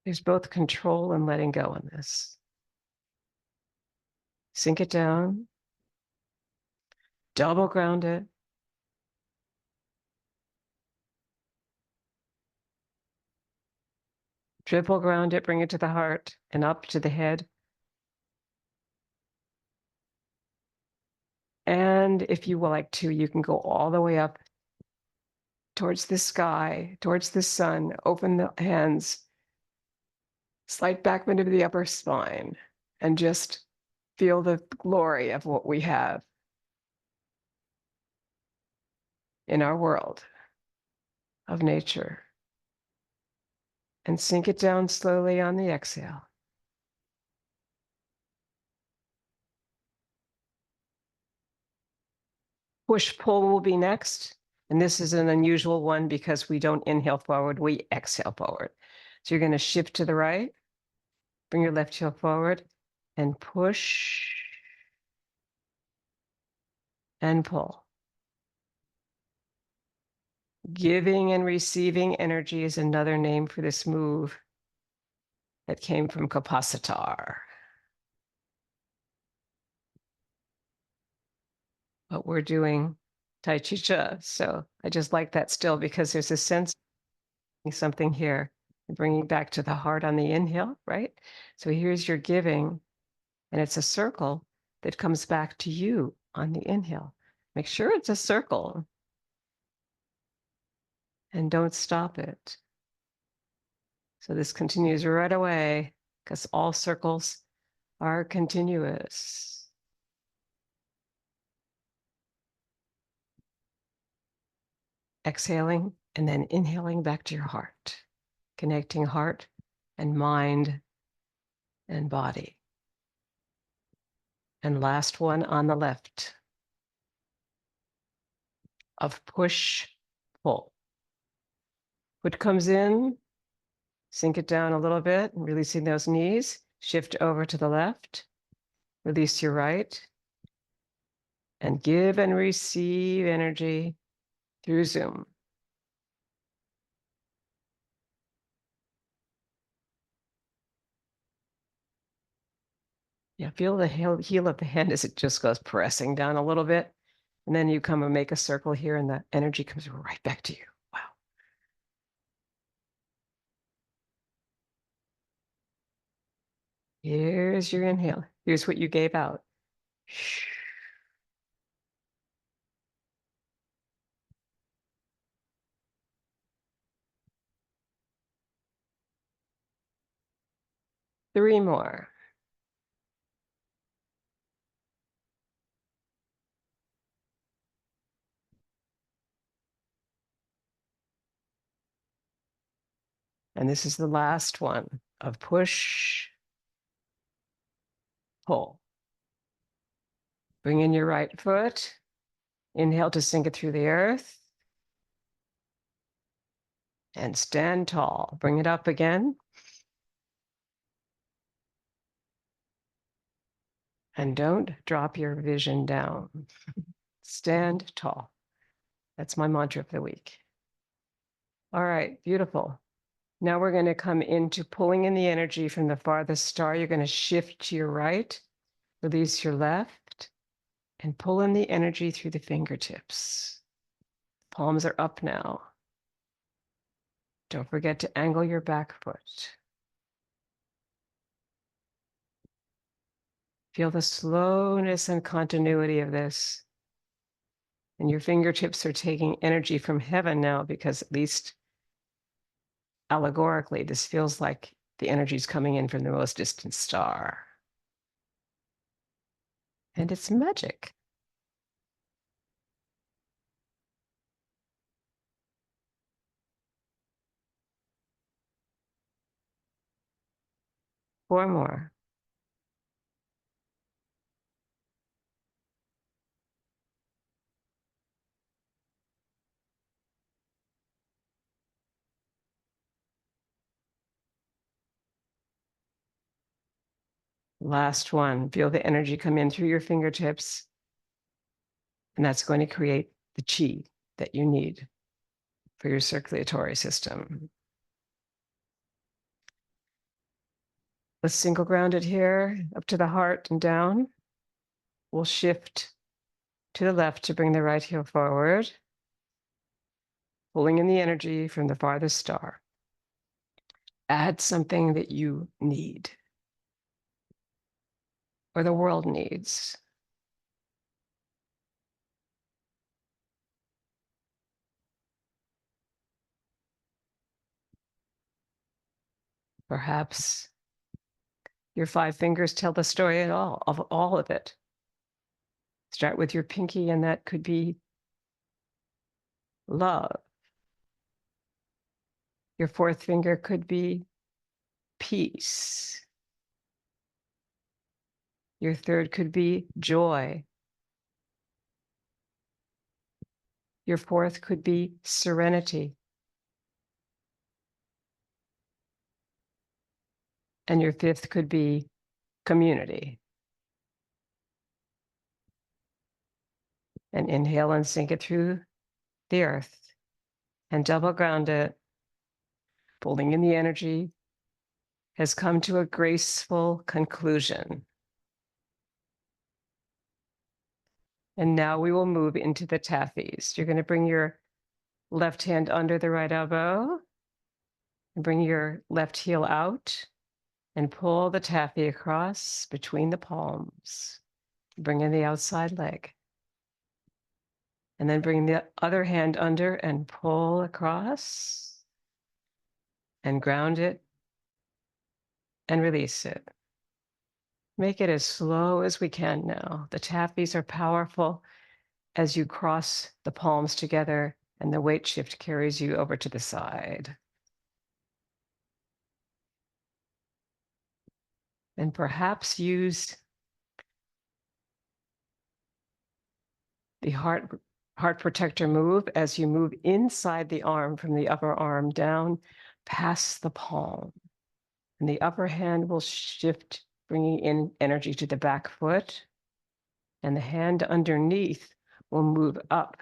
There's both control and letting go in this. Sink it down. Double ground it. Triple ground it, bring it to the heart and up to the head. And if you would like to, you can go all the way up towards the sky, towards the sun, open the hands, slight back bend of the upper spine, and just feel the glory of what we have in our world of nature. And sink it down slowly on the exhale. Push-pull will be next. And this is an unusual one because we don't inhale forward, we exhale forward. So you're going to shift to the right, bring your left heel forward, and push and pull. Giving and receiving energy is another name for this move that came from Kapositar. But we're doing Tai Chi Chih. So I just like that still because there's a sense of something here, bringing back to the heart on the inhale, right? So here's your giving, and it's a circle that comes back to you on the inhale. Make sure it's a circle and don't stop it. So this continues right away because all circles are continuous. Exhaling and then inhaling back to your heart, connecting heart and mind and body. And last one on the left of push, pull. Foot comes in, sink it down a little bit, releasing those knees, shift over to the left, release your right, and give and receive energy through Zoom. Yeah, feel the heel of the hand as it just goes pressing down a little bit. And then you come and make a circle here and the energy comes right back to you. Wow. Here's your inhale. Here's what you gave out. 3 more. And this is the last one of push, pull. Bring in your right foot. Inhale to sink it through the earth. And stand tall. Bring it up again. And don't drop your vision down. Stand tall. That's my mantra of the week. All right, beautiful. Now we're going to come into pulling in the energy from the farthest star. You're going to shift to your right, release your left, and pull in the energy through the fingertips. Palms are up now. Don't forget to angle your back foot. Feel the slowness and continuity of this. And your fingertips are taking energy from heaven now, because at least allegorically, this feels like the energy is coming in from the most distant star. And it's magic. Four more. Last one. Feel the energy come in through your fingertips. And that's going to create the chi that you need for your circulatory system. Let's single ground it here, up to the heart and down. We'll shift to the left to bring the right heel forward, pulling in the energy from the farthest star. Add something that you need, or the world needs. Perhaps your 5 fingers tell the story at all of it. Start with your pinky, and that could be love. Your 4th finger could be peace. Your 3rd could be joy. Your 4th could be serenity. And your 5th could be community. And inhale and sink it through the earth. And double ground it. Pulling in the energy has come to a graceful conclusion. And now we will move into the taffies. You're going to bring your left hand under the right elbow and bring your left heel out and pull the taffy across between the palms. Bring in the outside leg. And then bring the other hand under and pull across and ground it and release it. Make it as slow as we can now. The taffies are powerful as you cross the palms together and the weight shift carries you over to the side. And perhaps use the heart protector move as you move inside the arm from the upper arm down past the palm. And the upper hand will shift, bringing in energy to the back foot. And the hand underneath will move up,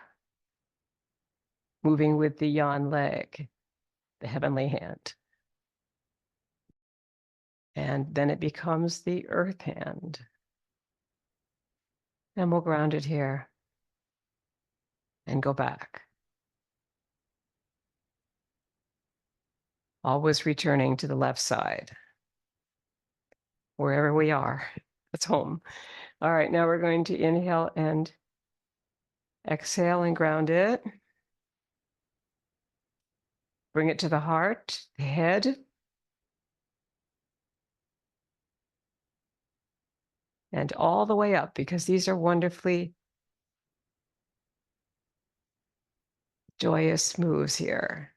moving with the yan leg, the heavenly hand. And then it becomes the earth hand. And we'll ground it here and go back. Always returning to the left side. Wherever we are, that's home. All right, now we're going to inhale and exhale and ground it. Bring it to the heart, the head. And all the way up, because these are wonderfully joyous moves here.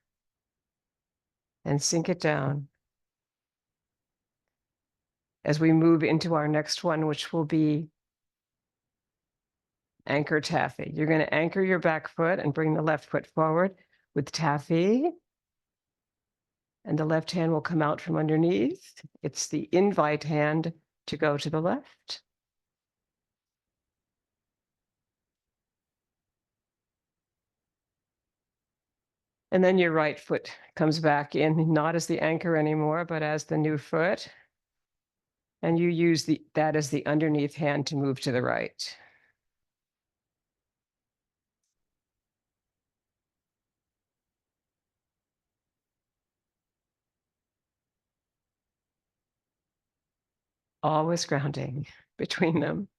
And sink it down as we move into our next one, which will be anchor taffy. You're going to anchor your back foot and bring the left foot forward with taffy. And the left hand will come out from underneath. It's the invite hand to go to the left. And then your right foot comes back in, not as the anchor anymore, but as the new foot. And you use that as the underneath hand to move to the right. Always grounding between them.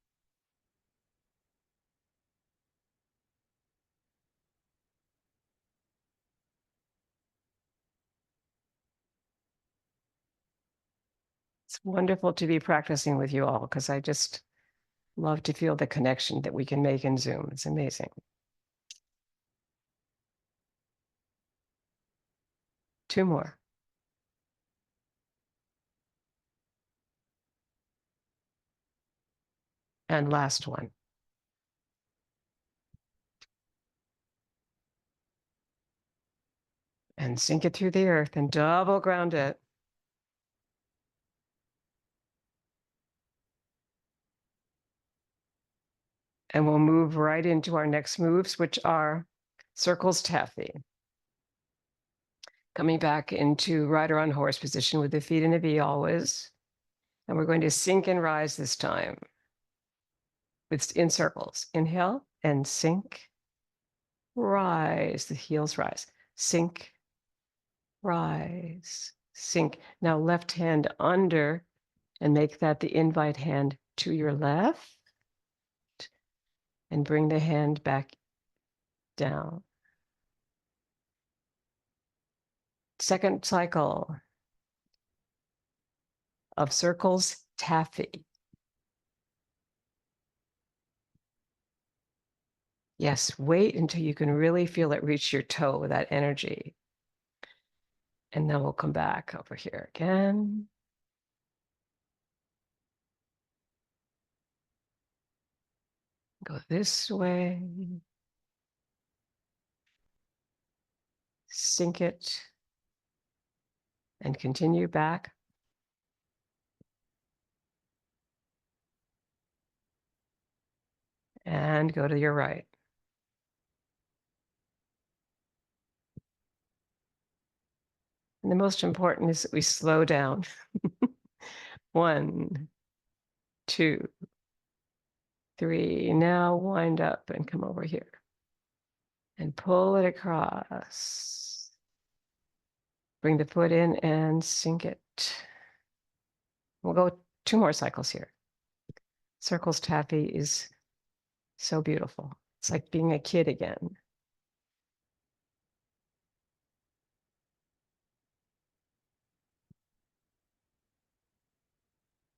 It's wonderful to be practicing with you all because I just love to feel the connection that we can make in Zoom. It's amazing. 2 more. And last one. And sink it through the earth and double ground it. And we'll move right into our next moves, which are circles taffy. Coming back into rider on horse position with the feet in a V always. And we're going to sink and rise this time. It's in circles. Inhale and sink, rise. The heels rise. Sink, rise, sink. Now left hand under and make that the invite hand to your left. And bring the hand back down. Second cycle of circles taffy. Yes, wait until you can really feel it reach your toe with that energy. And then we'll come back over here again. Go this way. Sink it. And continue back. And go to your right. And the most important is that we slow down. 1, 2, 3. Now wind up and come over here. And pull it across. Bring the foot in and sink it. We'll go 2 more cycles here. Circles taffy is so beautiful. It's like being a kid again.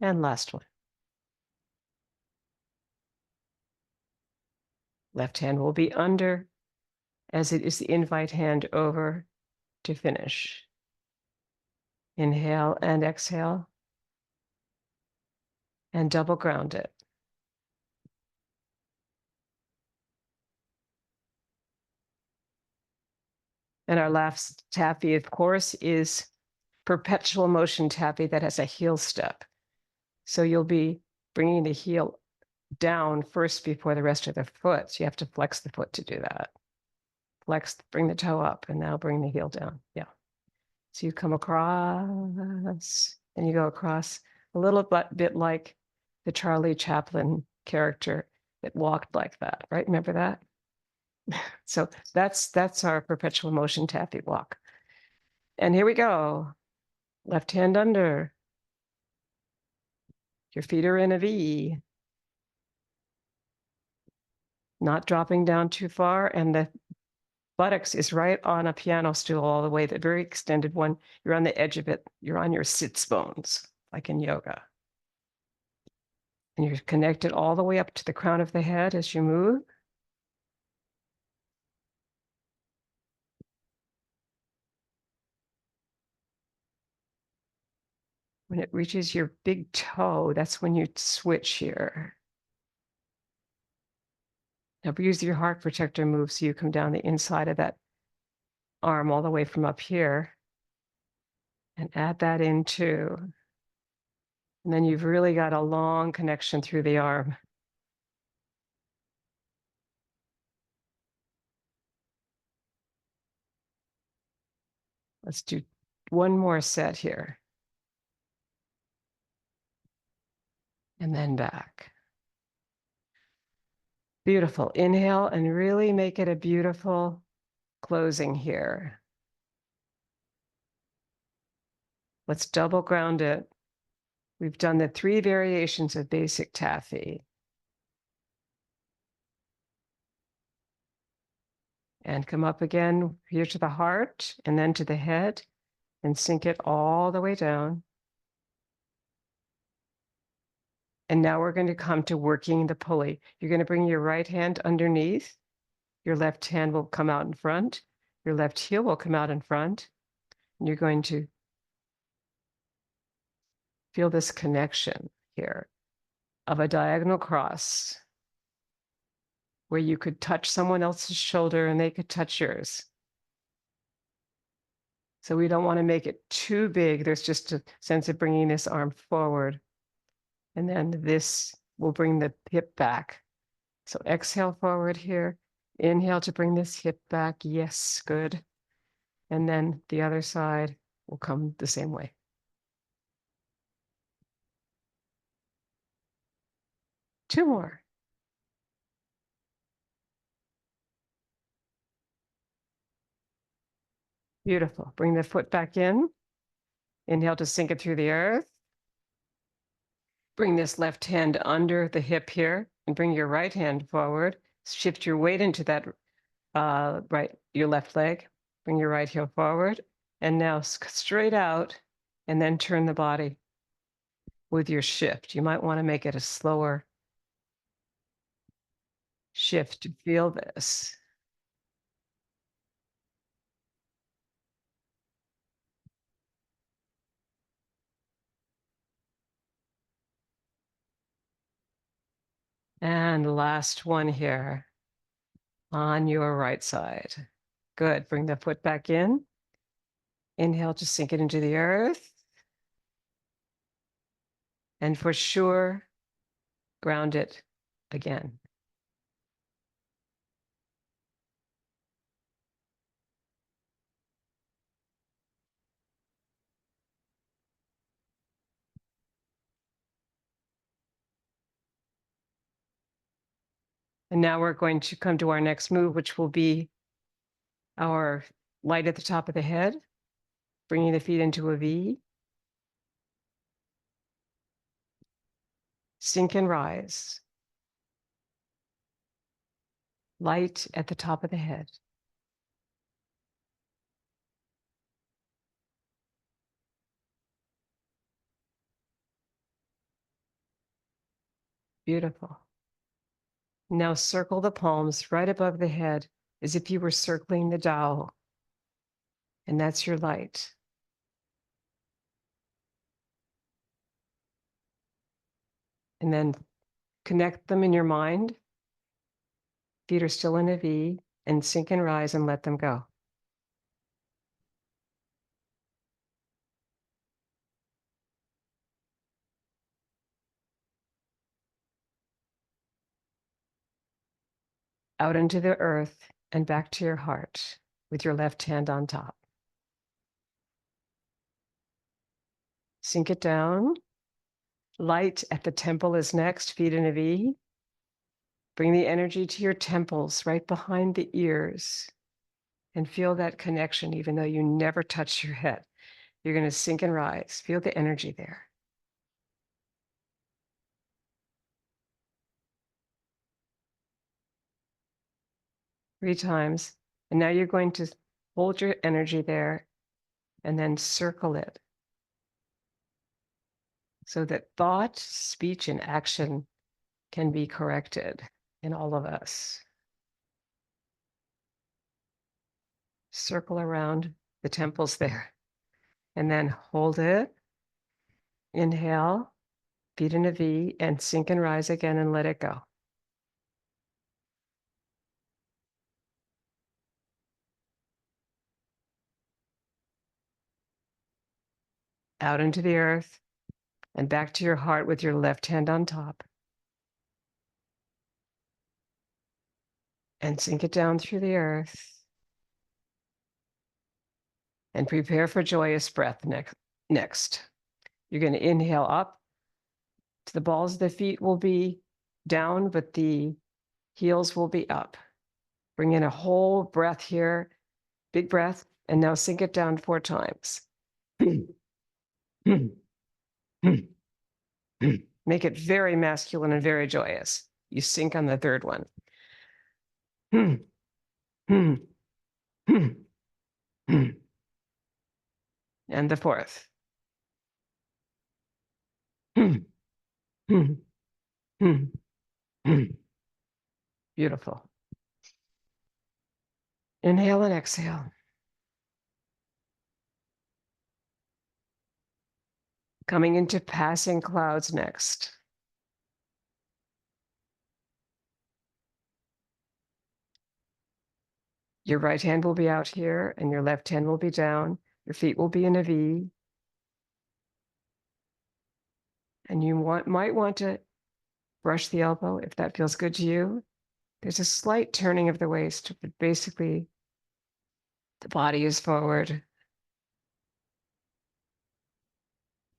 And last one. Left hand will be under as it is the invite hand over to finish. Inhale and exhale. And double ground it. And our last taffy, of course, is perpetual motion taffy that has a heel step. So you'll be bringing the heel down first before the rest of the foot. So you have to flex the foot to do that. Flex, bring the toe up, and now bring the heel down. Yeah. So you come across, and you go across a little bit like the Charlie Chaplin character that walked like that, right? Remember that? So that's our perpetual motion taffy walk. And here we go. Left hand under. Your feet are in a V. Not dropping down too far, and the buttocks is right on a piano stool all the way, the very extended one. You're on the edge of it. You're on your sits bones, like in yoga. And you're connected all the way up to the crown of the head as you move. When it reaches your big toe, that's when you switch here. Now use your heart protector move so you come down the inside of that arm all the way from up here and add that in too. And then you've really got a long connection through the arm. Let's do one more set here. And then back. Beautiful. Inhale and really make it a beautiful closing here. Let's double ground it. We've done the 3 variations of basic taffy. And come up again here to the heart and then to the head and sink it all the way down. And now we're going to come to working the pulley. You're going to bring your right hand underneath. Your left hand will come out in front. Your left heel will come out in front. And you're going to feel this connection here of a diagonal cross where you could touch someone else's shoulder and they could touch yours. So we don't want to make it too big. There's just a sense of bringing this arm forward. And then this will bring the hip back. So exhale forward here. Inhale to bring this hip back. Yes, good. And then the other side will come the same way. Two more. Beautiful. Bring the foot back in. Inhale to sink it through the earth. Bring this left hand under the hip here and bring your right hand forward. Shift your weight into that your left leg. Bring your right heel forward. And now straight out and then turn the body with your shift. You might want to make it a slower shift to feel this. And last one here on your right side. Good. Bring the foot back in. Inhale to sink it into the earth. And for sure, ground it again. And now we're going to come to our next move, which will be our light at the top of the head, bringing the feet into a V. Sink and rise. Light at the top of the head. Beautiful. Now circle the palms right above the head as if you were circling the Tao. And that's your light. And then connect them in your mind. Feet are still in a V, and sink and rise and let them go. out into the earth and back to your heart with your left hand on top. Sink it down. Light at the temple is next, feet in a V. Bring the energy to your temples, right behind the ears, and feel that connection, even though you never touch your head. You're going to sink and rise. Feel the energy there. Three times. And now you're going to hold your energy there and then circle it so that thought, speech, and action can be corrected in all of us. Circle around the temples there and then hold it. Inhale, feet in a V, and sink and rise again and let it go. Out into the earth and back to your heart with your left hand on top. And sink it down through the earth. And prepare for joyous breath next. You're going to inhale up. To the balls of the feet will be down, but the heels will be up. Bring in a whole breath here, big breath, and now sink it down 4 times. Make it very masculine and very joyous. You sink on the 3rd one. And the 4th. Beautiful. Inhale and exhale. Coming into passing clouds next. Your right hand will be out here and your left hand will be down. Your feet will be in a V. And you might want to brush the elbow if that feels good to you. There's a slight turning of the waist, but basically the body is forward.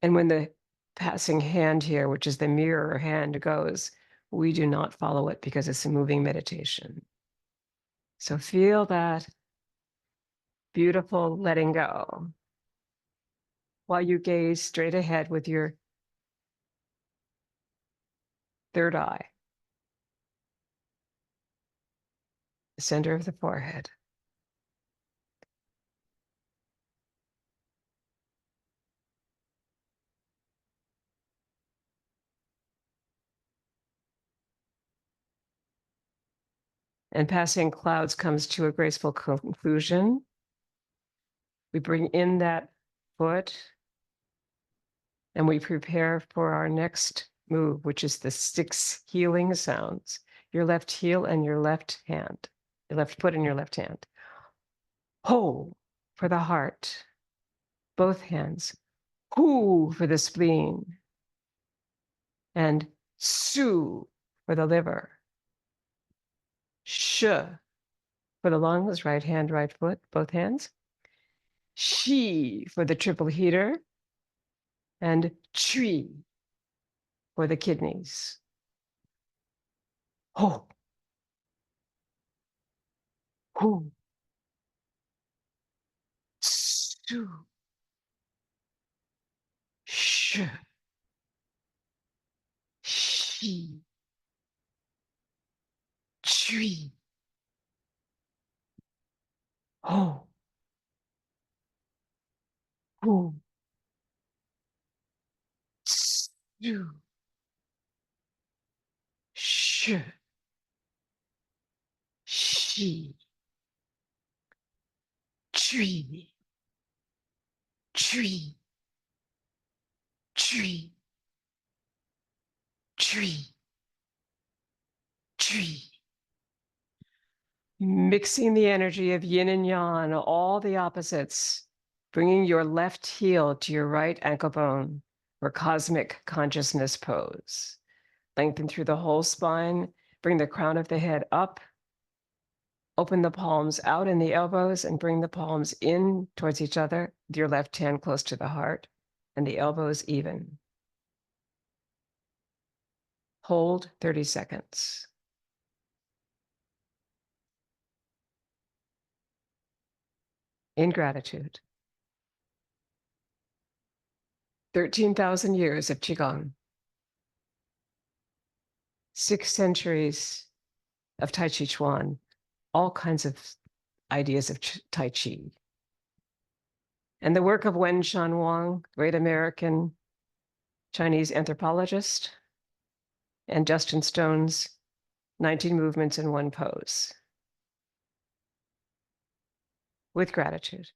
And when the passing hand here, which is the mirror hand, goes, we do not follow it because it's a moving meditation. So feel that beautiful letting go while you gaze straight ahead with your 3rd eye, the center of the forehead. And passing clouds comes to a graceful conclusion. We bring in that foot and we prepare for our next move, which is the 6 healing sounds. Your left heel and your left hand, your left foot and your left hand. Ho for the heart, both hands. Hu for the spleen. And su for the liver. Sh for the lungs, right hand, right foot, both hands. Shi for the triple heater. And Chi for the kidneys. Ho. Hu. Su. Sh. Shi. Chi. Ho. Hu. Su. Sh. Shi. Chi. Chi. Chi. Chi. Chi. Mixing the energy of yin and yang, all the opposites, bringing your left heel to your right ankle bone for cosmic consciousness pose. Lengthen through the whole spine, bring the crown of the head up, Open the palms out in the elbows and bring the palms in towards each other, with your left hand close to the heart and the elbows even. Hold 30 seconds. In gratitude. 13,000 years of Qigong. 6 centuries of Tai Chi Chuan, all kinds of ideas of Tai Chi. And the work of Wen Shan Wang, great American Chinese anthropologist, and Justin Stone's 19 movements in one pose. With gratitude.